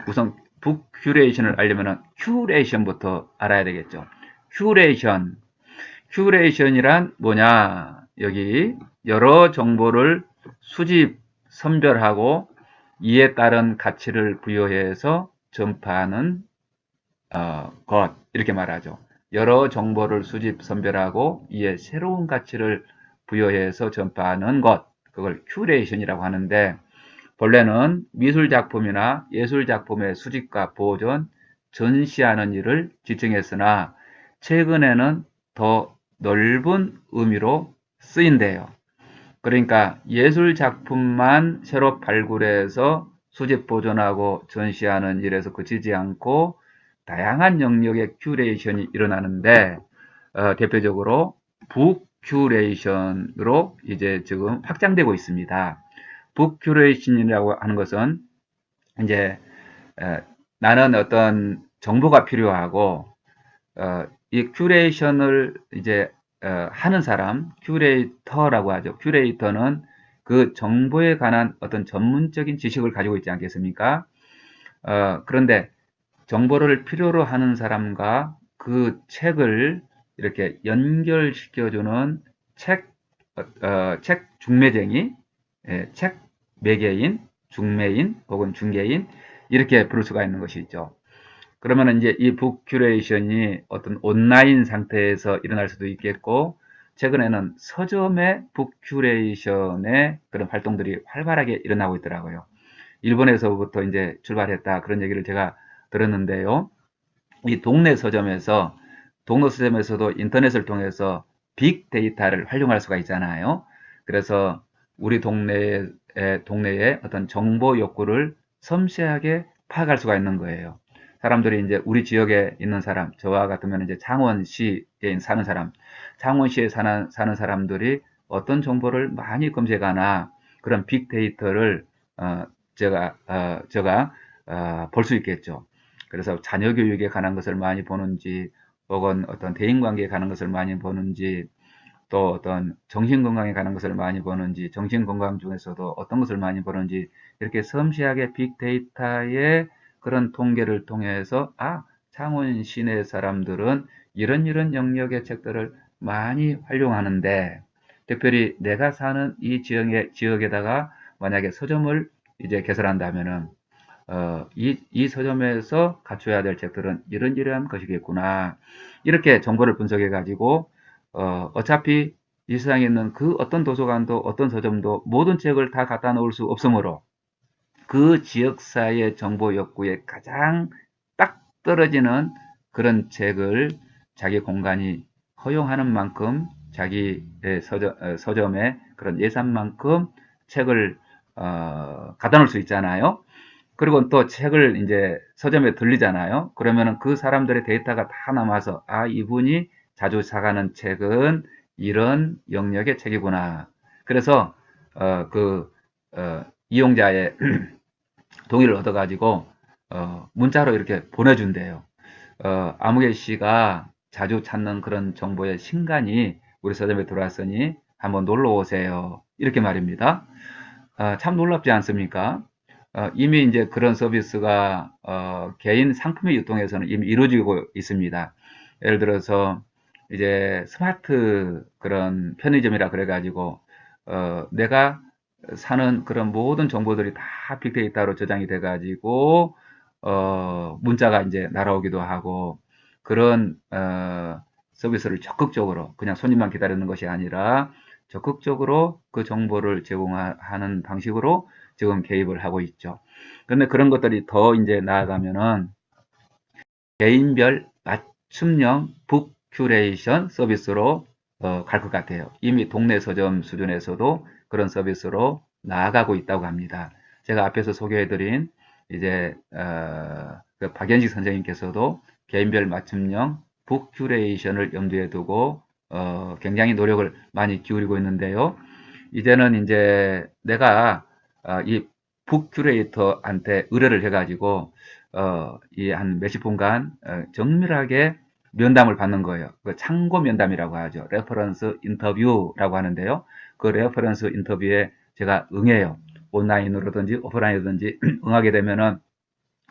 우선 북 큐레이션을 알려면은 큐레이션부터 알아야 되겠죠. 큐레이션. 큐레이션이란 뭐냐? 여기 여러 정보를 수집, 선별하고 이에 따른 가치를 부여해서 전파하는 것 이렇게 말하죠. 여러 정보를 수집, 선별하고 이에 새로운 가치를 부여해서 전파하는 것, 그걸 큐레이션이라고 하는데 본래는 미술작품이나 예술작품의 수집과 보존, 전시하는 일을 지칭했으나 최근에는 더 넓은 의미로 쓰인대요. 그러니까 예술작품만 새로 발굴해서 수집 보존하고 전시하는 일에서 그치지 않고 다양한 영역의 큐레이션이 일어나는데 대표적으로 북큐레이션으로 이제 지금 확장되고 있습니다. 북큐레이션이라고 하는 것은 이제 나는 어떤 정보가 필요하고 이 큐레이션을 이제 하는 사람, 큐레이터라고 하죠. 큐레이터는 그 정보에 관한 어떤 전문적인 지식을 가지고 있지 않겠습니까? 그런데 정보를 필요로 하는 사람과 그 책을 이렇게 연결시켜주는 책 중매쟁이, 책 매개인, 중매인 혹은 중개인 이렇게 부를 수가 있는 것이죠. 그러면 이제 이 북큐레이션이 어떤 온라인 상태에서 일어날 수도 있겠고, 최근에는 서점의 북큐레이션의 그런 활동들이 활발하게 일어나고 있더라고요. 일본에서부터 이제 출발했다 그런 얘기를 제가 들었는데요. 이 동네 서점에서도 인터넷을 통해서 빅데이터를 활용할 수가 있잖아요. 그래서 우리 동네의 어떤 정보 욕구를 섬세하게 파악할 수가 있는 거예요. 사람들이 이제 우리 지역에 있는 사람, 저와 같으면 이제 창원시에 사는 사람, 창원시에 사는 사람들이 어떤 정보를 많이 검색하나 그런 빅데이터를 제가 볼 수 있겠죠. 그래서 자녀 교육에 관한 것을 많이 보는지, 혹은 어떤 대인 관계에 관한 것을 많이 보는지, 또 어떤 정신 건강에 관한 것을 많이 보는지, 정신 건강 중에서도 어떤 것을 많이 보는지, 이렇게 섬세하게 빅데이터의 그런 통계를 통해서, 창원 시내 사람들은 이런 영역의 책들을 많이 활용하는데, 특별히 내가 사는 이 지역에다가 만약에 서점을 이제 개설한다면은, 이 서점에서 갖춰야 될 책들은 이러한 것이겠구나. 이렇게 정보를 분석해 가지고, 어차피 이 세상에 있는 그 어떤 도서관도 어떤 서점도 모든 책을 다 갖다 놓을 수 없으므로 그 지역사회의 정보 욕구에 가장 딱 떨어지는 그런 책을 자기 공간이 허용하는 만큼 자기의 서점의 그런 예산만큼 책을 갖다 놓을 수 있잖아요. 그리고 또 책을 이제 서점에 들리잖아요. 그러면은 그 사람들의 데이터가 다 남아서, 이분이 자주 사가는 책은 이런 영역의 책이구나. 그래서, 이용자의 동의를 얻어가지고, 문자로 이렇게 보내준대요. 아무개 씨가 자주 찾는 그런 정보의 신간이 우리 서점에 들어왔으니 한번 놀러 오세요. 이렇게 말입니다. 참 놀랍지 않습니까? 이미 이제 그런 서비스가 개인 상품의 유통에서는 이미 이루어지고 있습니다. 예를 들어서 이제 스마트 그런 편의점이라 그래가지고 내가 사는 그런 모든 정보들이 다 빅데이터로 저장이 돼가지고 문자가 이제 날아오기도 하고 그런 서비스를 적극적으로 그냥 손님만 기다리는 것이 아니라 적극적으로 그 정보를 제공하는 방식으로 지금 개입을 하고 있죠. 그런데 그런 것들이 더 이제 나아가면은 개인별 맞춤형 북 큐레이션 서비스로 갈 것 같아요. 이미 동네 서점 수준에서도 그런 서비스로 나아가고 있다고 합니다. 제가 앞에서 소개해드린 이제 그 박연식 선생님께서도 개인별 맞춤형 북 큐레이션을 염두에 두고 굉장히 노력을 많이 기울이고 있는데요. 이제는 이제 내가 이북 큐레이터한테 의뢰를 해가지고 이 한 몇십 분간 정밀하게 면담을 받는 거예요. 그 참고 면담이라고 하죠. 레퍼런스 인터뷰라고 하는데요. 그 레퍼런스 인터뷰에 제가 응해요. 온라인으로든지 오프라인이든지 응하게 되면은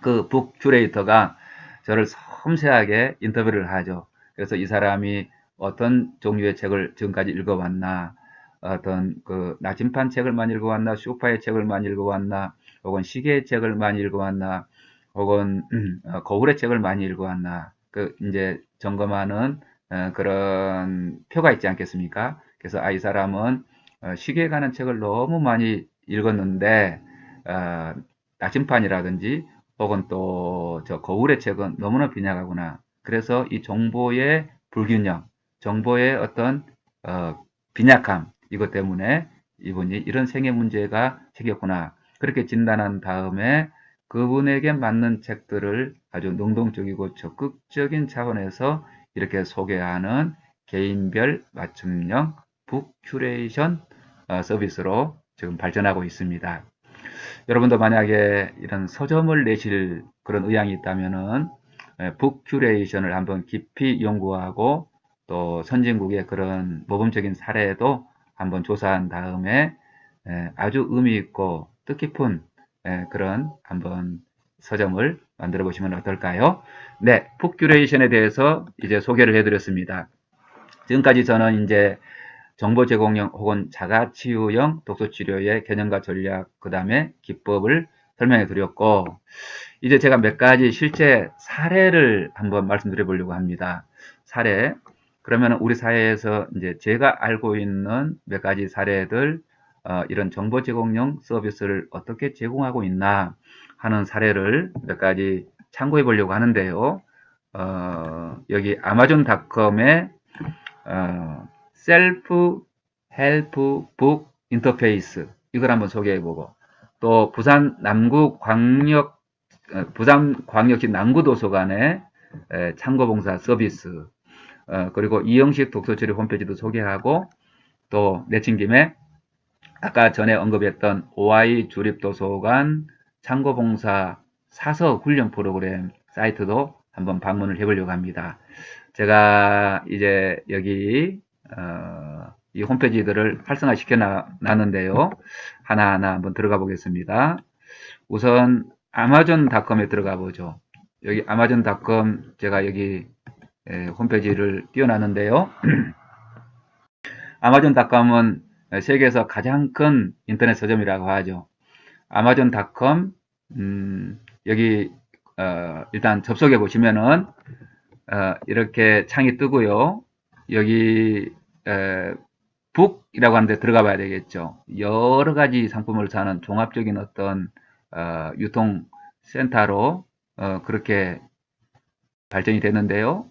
그 북 큐레이터가 저를 섬세하게 인터뷰를 하죠. 그래서 이 사람이 어떤 종류의 책을 지금까지 읽어왔나, 어떤 그 나침판 책을 많이 읽어왔나, 쇼파의 책을 많이 읽어왔나, 혹은 시계의 책을 많이 읽어왔나, 혹은 거울의 책을 많이 읽어왔나, 그 이제 점검하는 그런 표가 있지 않겠습니까? 그래서 이 사람은 시계에 관한 책을 너무 많이 읽었는데 나침판이라든지 혹은 또 저 거울의 책은 너무나 빈약하구나. 그래서 이 정보의 불균형, 정보의 어떤 빈약함 이것 때문에 이분이 이런 생애 문제가 생겼구나. 그렇게 진단한 다음에 그분에게 맞는 책들을 아주 능동적이고 적극적인 차원에서 이렇게 소개하는 개인별 맞춤형 북 큐레이션 서비스로 지금 발전하고 있습니다. 여러분도 만약에 이런 서점을 내실 그런 의향이 있다면은 북 큐레이션을 한번 깊이 연구하고 또 선진국의 그런 모범적인 사례도 한번 조사한 다음에 아주 의미 있고 뜻깊은 그런 한번 서점을 만들어 보시면 어떨까요? 네, 북 큐레이션에 대해서 이제 소개를 해드렸습니다. 지금까지 저는 이제 정보 제공형 혹은 자가치유형 독서치료의 개념과 전략, 그 다음에 기법을 설명해 드렸고, 이제 제가 몇 가지 실제 사례를 한번 말씀드려 보려고 합니다. 사례. 그러면 우리 사회에서 이제 제가 알고 있는 몇 가지 사례들, 이런 정보 제공형 서비스를 어떻게 제공하고 있나 하는 사례를 몇 가지 참고해 보려고 하는데요. 여기 아마존닷컴에 셀프 헬프 북 인터페이스 이걸 한번 소개해보고 또 부산광역시 남구도서관의 참고봉사 서비스 그리고 이영식 독서치료 홈페이지도 소개하고 또 내친 김에 아까 전에 언급했던 OI 주립도서관 참고봉사 사서 훈련 프로그램 사이트도 한번 방문을 해보려고 합니다. 제가 이제 여기 이 홈페이지들을 활성화시켜 놨는데요. 하나하나 한번 들어가 보겠습니다. 우선 아마존닷컴에 들어가 보죠. 여기 아마존닷컴 제가 여기 홈페이지를 띄워놨는데요. 아마존닷컴은 세계에서 가장 큰 인터넷 서점이라고 하죠. 아마존닷컴 여기 일단 접속해 보시면은 이렇게 창이 뜨고요. 여기 북이라고 하는데 들어가 봐야 되겠죠. 여러 가지 상품을 사는 종합적인 어떤 유통센터로 그렇게 발전이 됐는데요.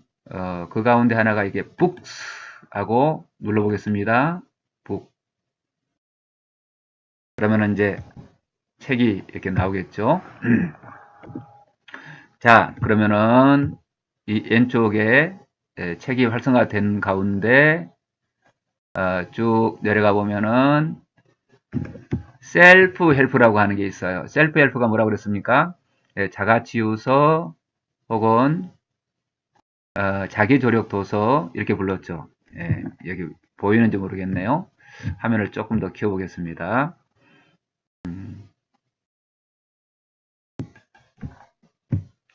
그 가운데 하나가 이게 북스하고 눌러보겠습니다. 북. 그러면 이제 책이 이렇게 나오겠죠. 자, 그러면은 이 왼쪽에 책이 활성화된 가운데 쭉 내려가 보면은 셀프 헬프라고 하는 게 있어요. 셀프 헬프가 뭐라고 그랬습니까? 자가치유서 혹은 자기 조력 도서 이렇게 불렀죠. 여기 보이는지 모르겠네요. 화면을 조금 더 키워보겠습니다.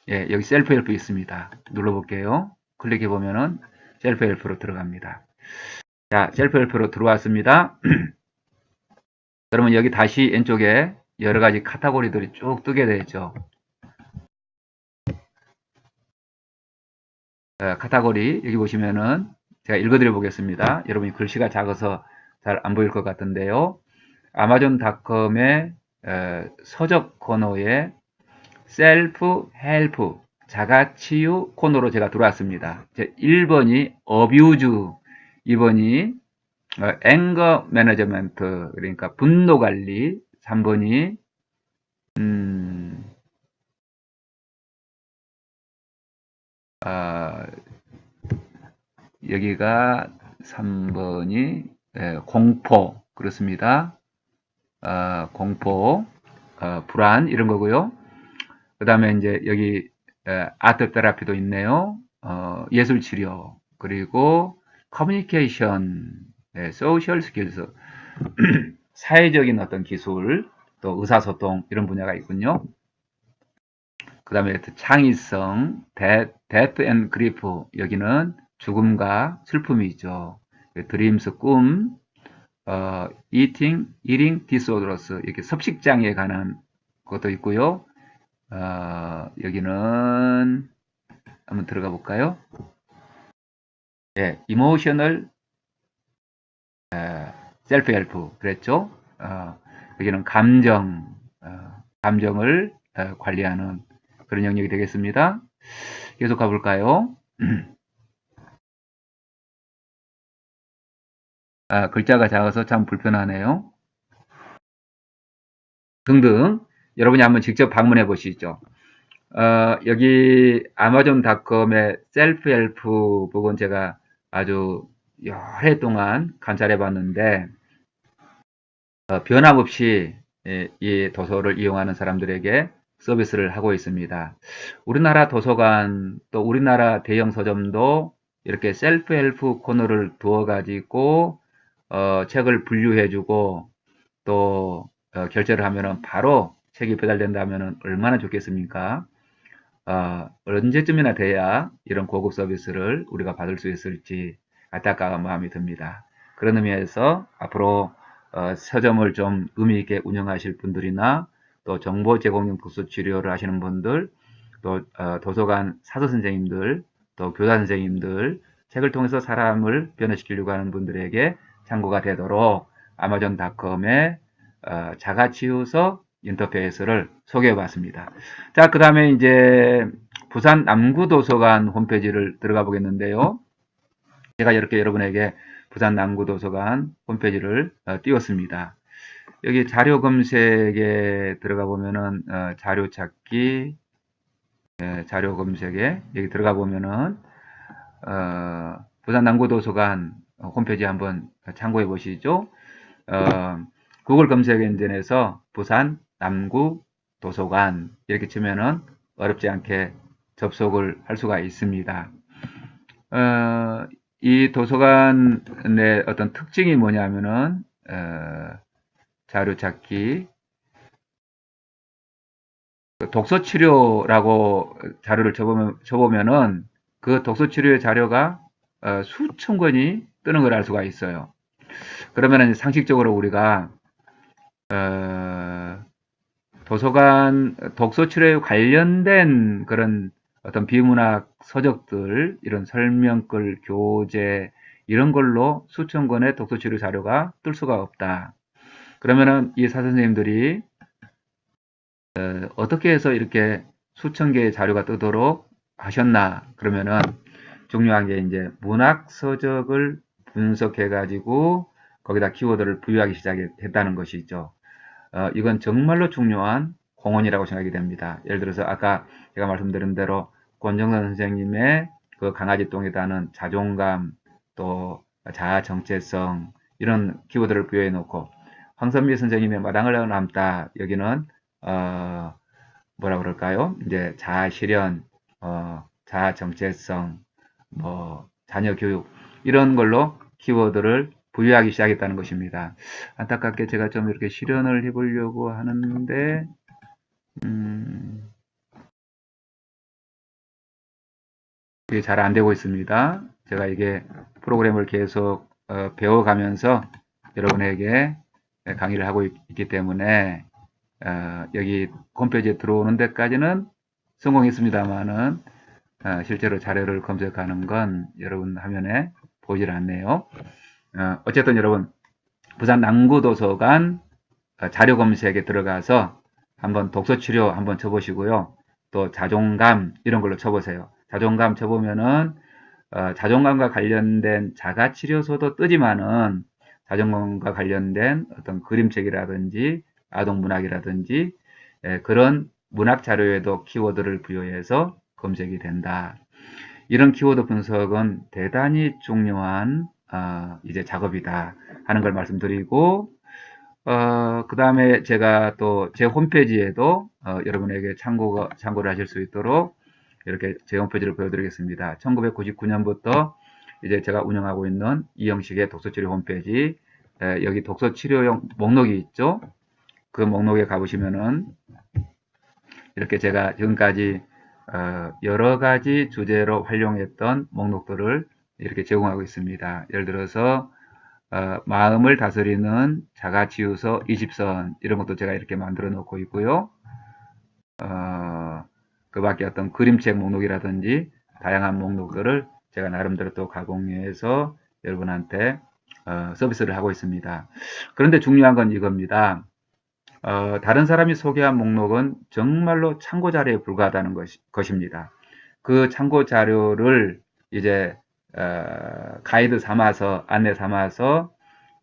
여기 셀프 헬프 있습니다. 눌러볼게요. 클릭해 보면은 셀프 헬프로 들어갑니다. 자, 셀프 헬프로 들어왔습니다. 그러면 여기 다시 왼쪽에 여러 가지 카테고리들이 쭉 뜨게 되죠. 카테고리 여기 보시면은 제가 읽어드려 보겠습니다. 여러분이 글씨가 작아서 잘 안 보일 것 같은데요. 아마존닷컴의 서적 코너에 셀프 헬프 자가치유 코너로 제가 들어왔습니다. 1번이 어뷰즈, 2번이 앵거 매니지먼트 그러니까 분노 관리, 3번이 여기가 3번이 공포 그렇습니다. 공포, 불안 이런 거고요. 그 다음에 이제 여기 아트 테라피도 있네요. 예술 치료 그리고 커뮤니케이션, 소셜 스킬스, 사회적인 어떤 기술, 또 의사소통 이런 분야가 있군요. 그 다음에 창의성, 데트 앤 그리프 여기는 죽음과 슬픔이죠. 드림스 꿈, eating disorders 이렇게 섭식장애에 관한 것도 있고요. 여기는 한번 들어가 볼까요? 예, 이모셔널 셀프 헬프 그랬죠? 여기는 감정을 관리하는 그런 영역이 되겠습니다. 계속 가볼까요? 글자가 작아서 참 불편하네요. 등등 여러분이 한번 직접 방문해 보시죠. 여기 아마존닷컴의 셀프 헬프 부분 제가 아주 여러 해 동안 관찰해 봤는데 변함없이 이 도서를 이용하는 사람들에게 서비스를 하고 있습니다. 우리나라 도서관 또 우리나라 대형 서점도 이렇게 셀프 헬프 코너를 두어 가지고 책을 분류해주고 또 결제를 하면은 바로 책이 배달된다면은 얼마나 좋겠습니까? 언제쯤이나 돼야 이런 고급 서비스를 우리가 받을 수 있을지 안타까운 마음이 듭니다. 그런 의미에서 앞으로 서점을 좀 의미 있게 운영하실 분들이나 또 정보 제공용 도서 치료를 하시는 분들, 또 도서관 사서 선생님들, 또 교사 선생님들, 책을 통해서 사람을 변화시키려고 하는 분들에게 참고가 되도록 아마존닷컴의 자가치유서 인터페이스를 소개해 봤습니다. 자, 그 다음에 이제 부산 남구도서관 홈페이지를 들어가 보겠는데요. 제가 이렇게 여러분에게 부산 남구도서관 홈페이지를 띄웠습니다. 여기 자료 검색에 들어가 보면은 자료 찾기, 자료 검색에 여기 들어가 보면은 부산 남구도서관 홈페이지 한번 참고해 보시죠. 구글 검색 엔진에서 부산 남구 도서관 이렇게 치면은 어렵지 않게 접속을 할 수가 있습니다. 이 도서관의 어떤 특징이 뭐냐면은 자료 찾기, 독서 치료라고 자료를 쳐보면은 그 독서 치료의 자료가 수천 권이 뜨는 걸 알 수가 있어요. 그러면은 상식적으로 우리가 도서관 독서 치료에 관련된 그런 어떤 비문학 서적들, 이런 설명글, 교재 이런 걸로 수천 권의 독서 치료 자료가 뜰 수가 없다. 그러면은 이 사선생님들이 어떻게 해서 이렇게 수천 개의 자료가 뜨도록 하셨나? 그러면은 중요한 게 이제 문학 서적을 분석해 가지고 거기다 키워드를 부여하기 시작했다는 것이죠. 이건 정말로 중요한 공헌이라고 생각이 됩니다. 예를 들어서 아까 제가 말씀드린 대로 권정선 선생님의 그 강아지 똥에 다는 자존감, 또 자아 정체성 이런 키워드를 부여해 놓고 황선미 선생님의 마당을 남다 여기는 뭐라 그럴까요? 이제 자아 실현, 자아 정체성, 뭐 자녀 교육 이런 걸로 키워드를 부여하기 시작했다는 것입니다. 안타깝게 제가 좀 이렇게 실현을 해보려고 하는데 이게 잘 안 되고 있습니다. 제가 이게 프로그램을 계속 배워가면서 여러분에게 강의를 하고 있기 때문에 여기 홈페이지에 들어오는 데까지는 성공했습니다만은 실제로 자료를 검색하는 건 여러분 화면에 보이질 않네요. 어쨌든 여러분 부산 남구도서관 자료 검색에 들어가서 한번 독서치료 한번 쳐보시고요. 또 자존감 이런 걸로 쳐보세요. 자존감 쳐보면은 자존감과 관련된 자가치료소도 뜨지만은 자존감과 관련된 어떤 그림책이라든지 아동문학이라든지 그런 문학 자료에도 키워드를 부여해서 검색이 된다. 이런 키워드 분석은 대단히 중요한 이제 작업이다 하는 걸 말씀드리고 그 다음에 제가 또 제 홈페이지에도 여러분에게 참고를 하실 수 있도록 이렇게 제 홈페이지를 보여드리겠습니다. 1999년부터 이제 제가 운영하고 있는 이형식의 독서치료 홈페이지 여기 독서치료용 목록이 있죠. 그 목록에 가보시면은 이렇게 제가 지금까지 여러 가지 주제로 활용했던 목록들을 이렇게 제공하고 있습니다. 예를 들어서 마음을 다스리는 자가치유서 20선 이런 것도 제가 이렇게 만들어 놓고 있고요. 그 밖에 어떤 그림책 목록이라든지 다양한 목록들을 제가 나름대로 또 가공해서 여러분한테 서비스를 하고 있습니다. 그런데 중요한 건 이겁니다. 다른 사람이 소개한 목록은 정말로 참고 자료에 불과하다는 것입니다. 그 참고 자료를 이제 가이드 삼아서 안내 삼아서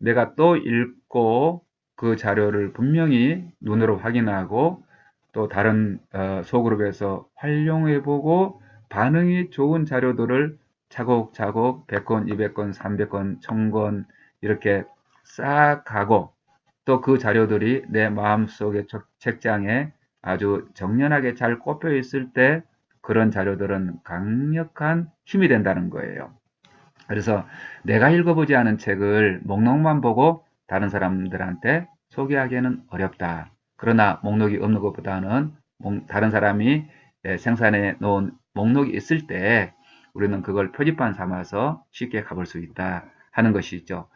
내가 또 읽고 그 자료를 분명히 눈으로 확인하고 또 다른 소그룹에서 활용해보고 반응이 좋은 자료들을 차곡차곡 100권, 200권, 300권, 1000권 이렇게 싹 가고 또 그 자료들이 내 마음속의 책장에 아주 정연하게 잘 꼽혀 있을 때 그런 자료들은 강력한 힘이 된다는 거예요. 그래서 내가 읽어보지 않은 책을 목록만 보고 다른 사람들한테 소개하기에는 어렵다. 그러나 목록이 없는 것보다는 다른 사람이 생산해 놓은 목록이 있을 때 우리는 그걸 표지판 삼아서 쉽게 가볼 수 있다 하는 것이죠.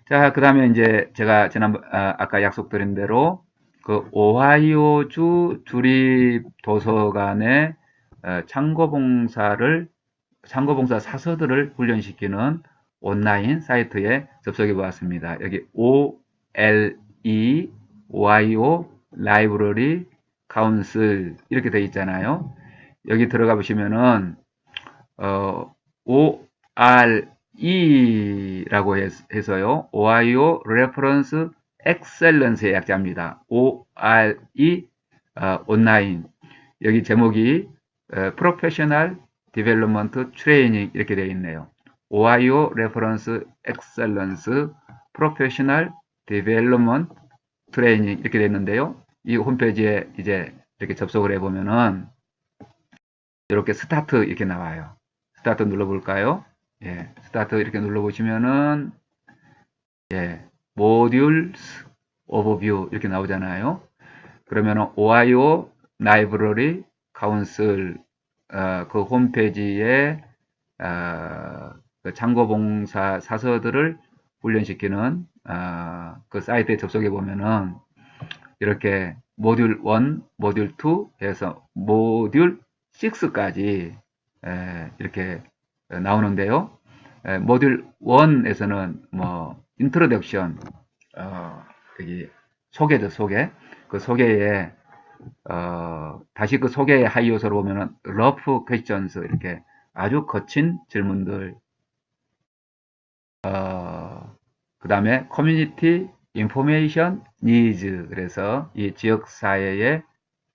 자, 그 다음에 이제 제가 아까 약속드린 대로 그 오하이오주 주립도서관의 창고봉사 사서들을 훈련시키는 온라인 사이트에 접속해 보았습니다. 여기 OLE, 오하이오 라이브러리 카운슬 이렇게 되어 있잖아요. 여기 들어가 보시면은 ORE라고 해서요. 오하이오 레퍼런스 엑셀런스의 약자입니다. ORE 온라인. 여기 제목이 프로페셔널 디벨롭먼트 트레이닝 이렇게 되어 있네요. 오하이오 레퍼런스 엑셀런스 프로페셔널 디벨롭먼트 트레이닝 이렇게 되어 있는데요. 이 홈페이지에 이제 이렇게 접속을 해보면은 이렇게 스타트 이렇게 나와요. 스타트 눌러볼까요? 예, 스타트 이렇게 눌러보시면은 예, 모듈 오버뷰 이렇게 나오잖아요. 그러면은 오하이오 라이브러리 카운슬 그 홈페이지에 그 창고봉사 사서들을 훈련시키는 그 사이트에 접속해 보면은 이렇게 모듈 1, 모듈 2 해서 모듈 6까지 이렇게 나오는데요. 모듈 1에서는 뭐 인트로덕션 여기 소개죠, 소개. 그 소개에 다시 그 소개의 하이 요소로 보면은 러프 퀘스천스 이렇게 아주 거친 질문들 그 다음에 커뮤니티 인포메이션 니즈 그래서 이 지역 사회의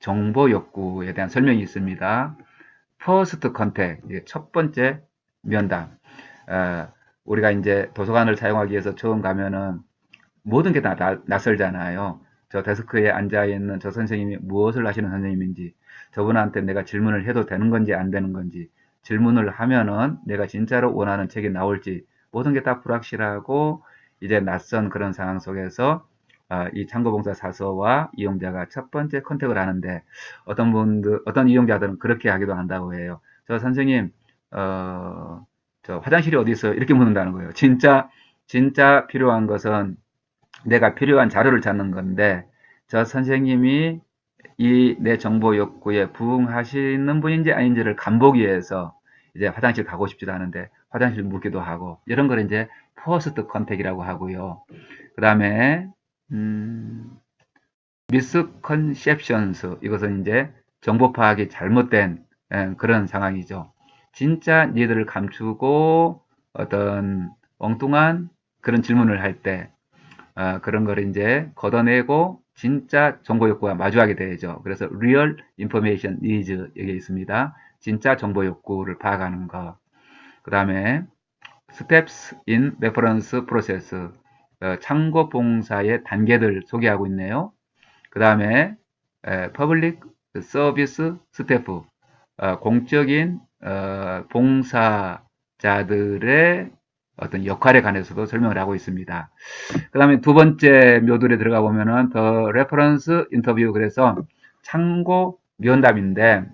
정보 욕구에 대한 설명이 있습니다. 퍼스트 컨택 첫 번째 면담 우리가 이제 도서관을 사용하기 위해서 처음 가면은 모든 게 다 낯설잖아요. 저 데스크에 앉아 있는 저 선생님이 무엇을 하시는 선생님인지, 저분한테 내가 질문을 해도 되는 건지 안 되는 건지, 질문을 하면은 내가 진짜로 원하는 책이 나올지, 모든 게 다 불확실하고 이제 낯선 그런 상황 속에서 이 창고봉사 사서와 이용자가 첫 번째 컨택을 하는데 어떤 이용자들은 그렇게 하기도 한다고 해요. 저 선생님, 저 화장실이 어디 있어요? 이렇게 묻는다는 거예요. 진짜 필요한 것은 내가 필요한 자료를 찾는 건데 저 선생님이 이 내 정보 욕구에 부응하시는 분인지 아닌지를 간보기 위해서 이제 화장실 가고 싶지도 않은데 화장실 묻기도 하고 이런 걸 이제 퍼스트 컨택이라고 하고요. 그 다음에 미스컨셉션스 이것은 이제 정보 파악이 잘못된 그런 상황이죠. 진짜 니들을 감추고 어떤 엉뚱한 그런 질문을 할 때 그런 거를 이제 걷어내고 진짜 정보 욕구와 마주하게 되죠. 그래서 real information needs 여기 있습니다. 진짜 정보 욕구를 파악하는 거. 그 다음에 steps in reference process 참고 봉사의 단계들 소개하고 있네요. 그 다음에 public service staff 공적인 봉사자들의 어떤 역할에 관해서도 설명을 하고 있습니다. 그 다음에 두 번째 모듈에 들어가 보면은 더 레퍼런스 인터뷰 그래서 참고 면담인데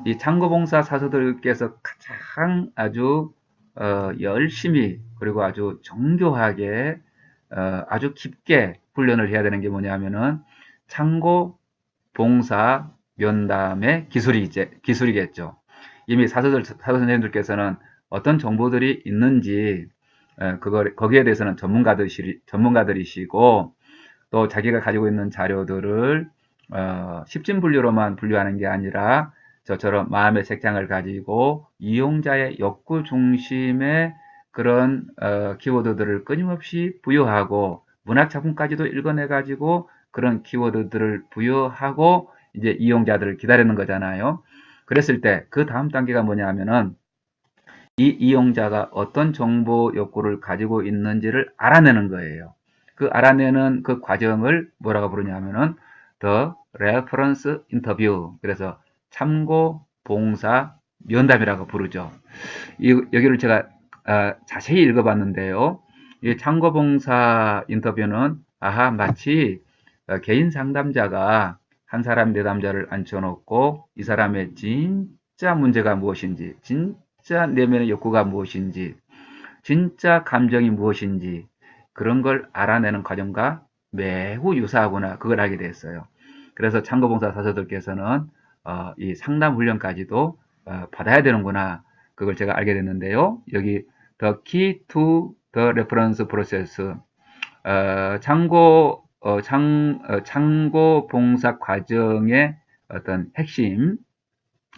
이 참고봉사 사수들께서 가장 아주 열심히 그리고 아주 정교하게 아주 깊게 훈련을 해야 되는 게 뭐냐면은 참고봉사 면담의 기술이겠죠. 이미 사수 선생님들께서는 어떤 정보들이 있는지 거기에 대해서는 전문가들이시고 또 자기가 가지고 있는 자료들을 십진분류로만 분류하는 게 아니라 저처럼 마음의 색장을 가지고 이용자의 욕구 중심의 그런 키워드들을 끊임없이 부여하고 문학 작품까지도 읽어내 가지고 그런 키워드들을 부여하고 이제 이용자들을 기다리는 거잖아요. 그랬을 때 그 다음 단계가 뭐냐 하면은 이 이용자가 어떤 정보 욕구를 가지고 있는지를 알아내는 거예요. 그 알아내는 그 과정을 뭐라고 부르냐면은 the reference interview. 그래서 참고 봉사 면담이라고 부르죠. 여기를 제가 자세히 읽어봤는데요. 이 참고 봉사 인터뷰는 마치 개인 상담자가 한 사람 내담자를 앉혀놓고 이 사람의 진짜 문제가 무엇인지, 진짜 내면의 욕구가 무엇인지, 진짜 감정이 무엇인지 그런 걸 알아내는 과정과 매우 유사하구나 그걸 알게 됐어요. 그래서 참고봉사 사서들께서는 이 상담 훈련까지도 받아야 되는구나 그걸 제가 알게 됐는데요. 여기 the key to the reference process 참고 봉사 과정의 어떤 핵심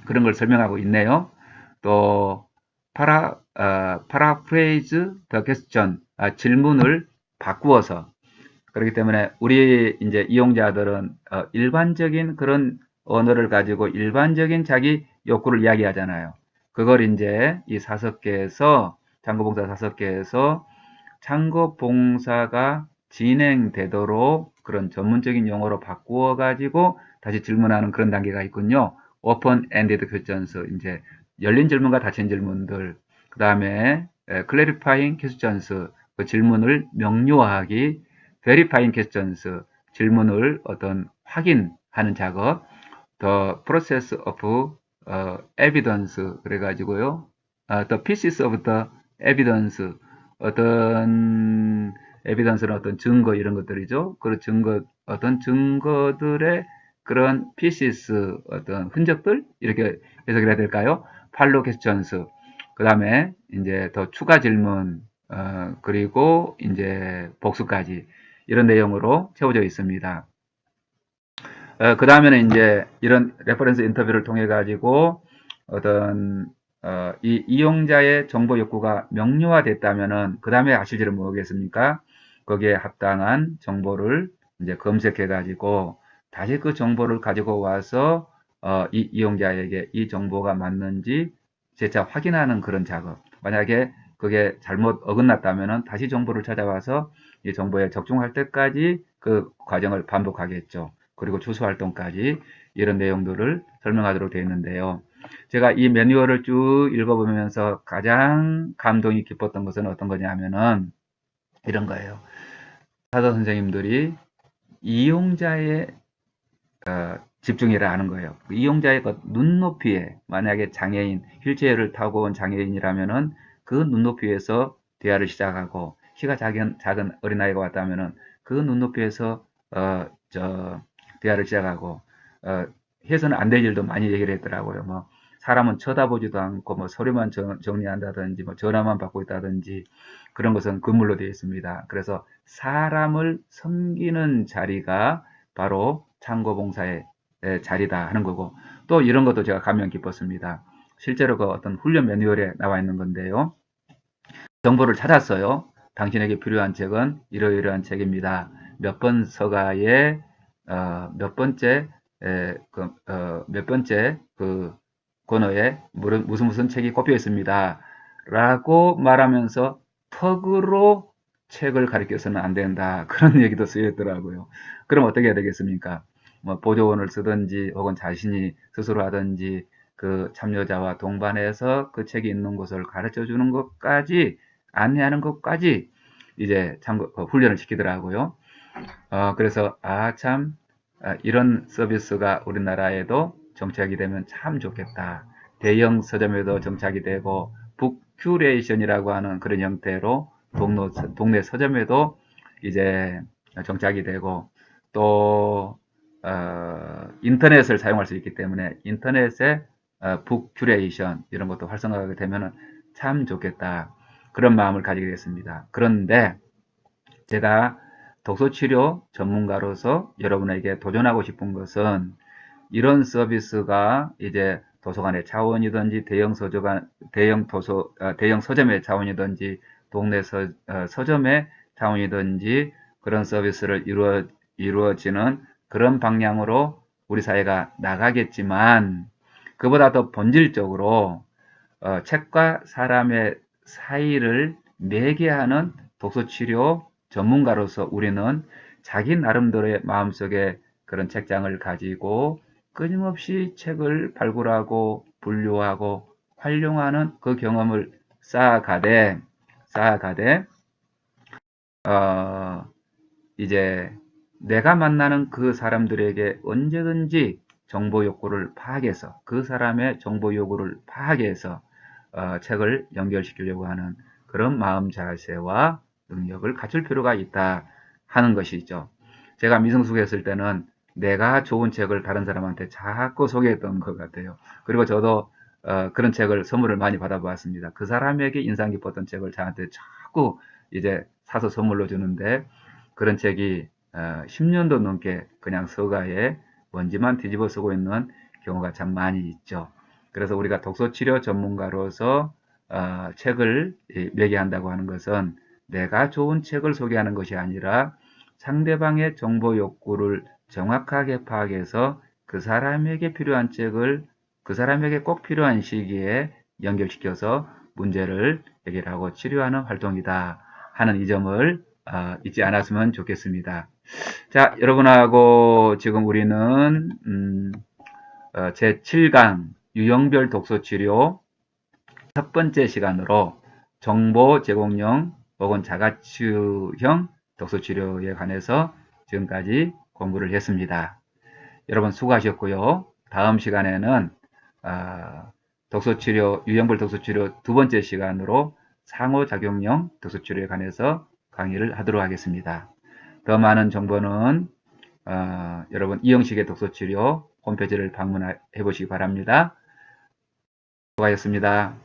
그런 걸 설명하고 있네요. 또 paraphrase the question 질문을 바꾸어서 그렇기 때문에 우리 이제 이용자들은 일반적인 그런 언어를 가지고 일반적인 자기 욕구를 이야기하잖아요. 그걸 이제 이 사석계에서 참고봉사 사석계에서 참고봉사가 진행되도록 그런 전문적인 용어로 바꾸어 가지고 다시 질문하는 그런 단계가 있군요. open-ended questions 이제 열린 질문과 닫힌 질문들 그 다음에 clarifying questions 그 질문을 명료하기 verifying questions 질문을 어떤 확인하는 작업 the process of evidence 그래가지고요 the pieces of the evidence 어떤 evidence는 어떤 증거 이런 것들이죠. 그런 증거 어떤 증거들의 그런 pieces 어떤 흔적들 이렇게 해석을 해야 될까요? follow questions 그 다음에 이제 더 추가 질문 그리고 이제 복수까지 이런 내용으로 채워져 있습니다. 그 다음에는 이제 이런 레퍼런스 인터뷰를 통해 가지고 어떤 이 이용자의 정보 욕구가 명료화됐다면은 그 다음에 하실 일은 뭐겠습니까? 거기에 합당한 정보를 이제 검색해 가지고 다시 그 정보를 가지고 와서 이 이용자에게 이 정보가 맞는지 재차 확인하는 그런 작업. 만약에 그게 잘못 어긋났다면은 다시 정보를 찾아와서 이 정보에 적중할 때까지 그 과정을 반복하겠죠. 그리고 추수 활동까지 이런 내용들을 설명하도록 되어 있는데요. 제가 이 매뉴얼을 쭉 읽어보면서 가장 감동이 깊었던 것은 어떤 거냐면은 이런 거예요. 사도 선생님들이 이용자의 집중해라 하는 거예요. 이용자의 그 눈높이에 만약에 장애인 휠체어를 타고 온 장애인이라면은 그 눈높이에서 대화를 시작하고 키가 작은 어린아이가 왔다면은 그 눈높이에서 대화를 시작하고 해서는 안 될 일도 많이 얘기를 했더라고요. 뭐 사람은 쳐다보지도 않고 뭐 서류만 정리한다든지 뭐 전화만 받고 있다든지 그런 것은 금물로 되어 있습니다. 그래서 사람을 섬기는 자리가 바로 창고봉사의 자리다 하는 거고, 또 이런 것도 제가 감명 깊었습니다. 실제로 그 어떤 훈련 매뉴얼에 나와 있는 건데요. 정보를 찾았어요. 당신에게 필요한 책은 이러이러한 책입니다. 몇 번 서가에 몇 번째 몇 번째 그 권어에 무슨 책이 꼽혀 있습니다. 라고 말하면서 턱으로 책을 가리켜서는 안 된다. 그런 얘기도 쓰였더라고요. 그럼 어떻게 해야 되겠습니까? 뭐 보조원을 쓰든지 혹은 자신이 스스로 하든지 그 참여자와 동반해서 그 책이 있는 곳을 가르쳐 주는 것까지 안내하는 것까지 이제 훈련을 시키더라고요. 그래서 참 이런 서비스가 우리나라에도 정착이 되면 참 좋겠다. 대형 서점에도 정착이 되고 북큐레이션이라고 하는 그런 형태로 동네 서점에도 이제 정착이 되고, 또 인터넷을 사용할 수 있기 때문에 인터넷에 북큐레이션 이런 것도 활성화하게 되면 참 좋겠다. 그런 마음을 가지게 됐습니다. 그런데 제가 독서치료 전문가로서 여러분에게 도전하고 싶은 것은, 이런 서비스가 이제 도서관의 차원이든지 대형 서점의 차원이든지 동네 서점의 차원이든지 그런 서비스를 이루어지는 그런 방향으로 우리 사회가 나가겠지만, 그보다 더 본질적으로 책과 사람의 사이를 매개하는 독서치료 전문가로서 우리는 자기 나름대로의 마음속에 그런 책장을 가지고 끊임없이 책을 발굴하고 분류하고 활용하는 그 경험을 쌓아가되 이제 내가 만나는 그 사람들에게 언제든지 정보 욕구를 파악해서, 그 사람의 정보 요구를 파악해서 책을 연결시키려고 하는 그런 마음 자세와 능력을 갖출 필요가 있다 하는 것이죠. 제가 미성숙했을 때는 내가 좋은 책을 다른 사람한테 자꾸 소개했던 것 같아요. 그리고 저도 그런 책을 선물을 많이 받아보았습니다. 그 사람에게 인상 깊었던 책을 저한테 자꾸 이제 사서 선물로 주는데, 그런 책이 10년도 넘게 그냥 서가에 먼지만 뒤집어 쓰고 있는 경우가 참 많이 있죠. 그래서 우리가 독서치료 전문가로서 책을 매개한다고 하는 것은 내가 좋은 책을 소개하는 것이 아니라 상대방의 정보 욕구를 정확하게 파악해서 그 사람에게 필요한 책을 그 사람에게 꼭 필요한 시기에 연결시켜서 문제를 해결하고 치료하는 활동이다 하는 이 점을 잊지 않았으면 좋겠습니다. 자, 여러분하고 지금 우리는 제 7강 유형별 독서치료 첫 번째 시간으로 정보 제공형 혹은 자가치유형 독서치료에 관해서 지금까지 공부를 했습니다. 여러분 수고하셨고요. 다음 시간에는 독서치료, 유형별 독서치료 두 번째 시간으로 상호작용형 독서치료에 관해서 강의를 하도록 하겠습니다. 더 많은 정보는 여러분 이영식의 독서치료 홈페이지를 방문해 보시기 바랍니다. 수고하셨습니다.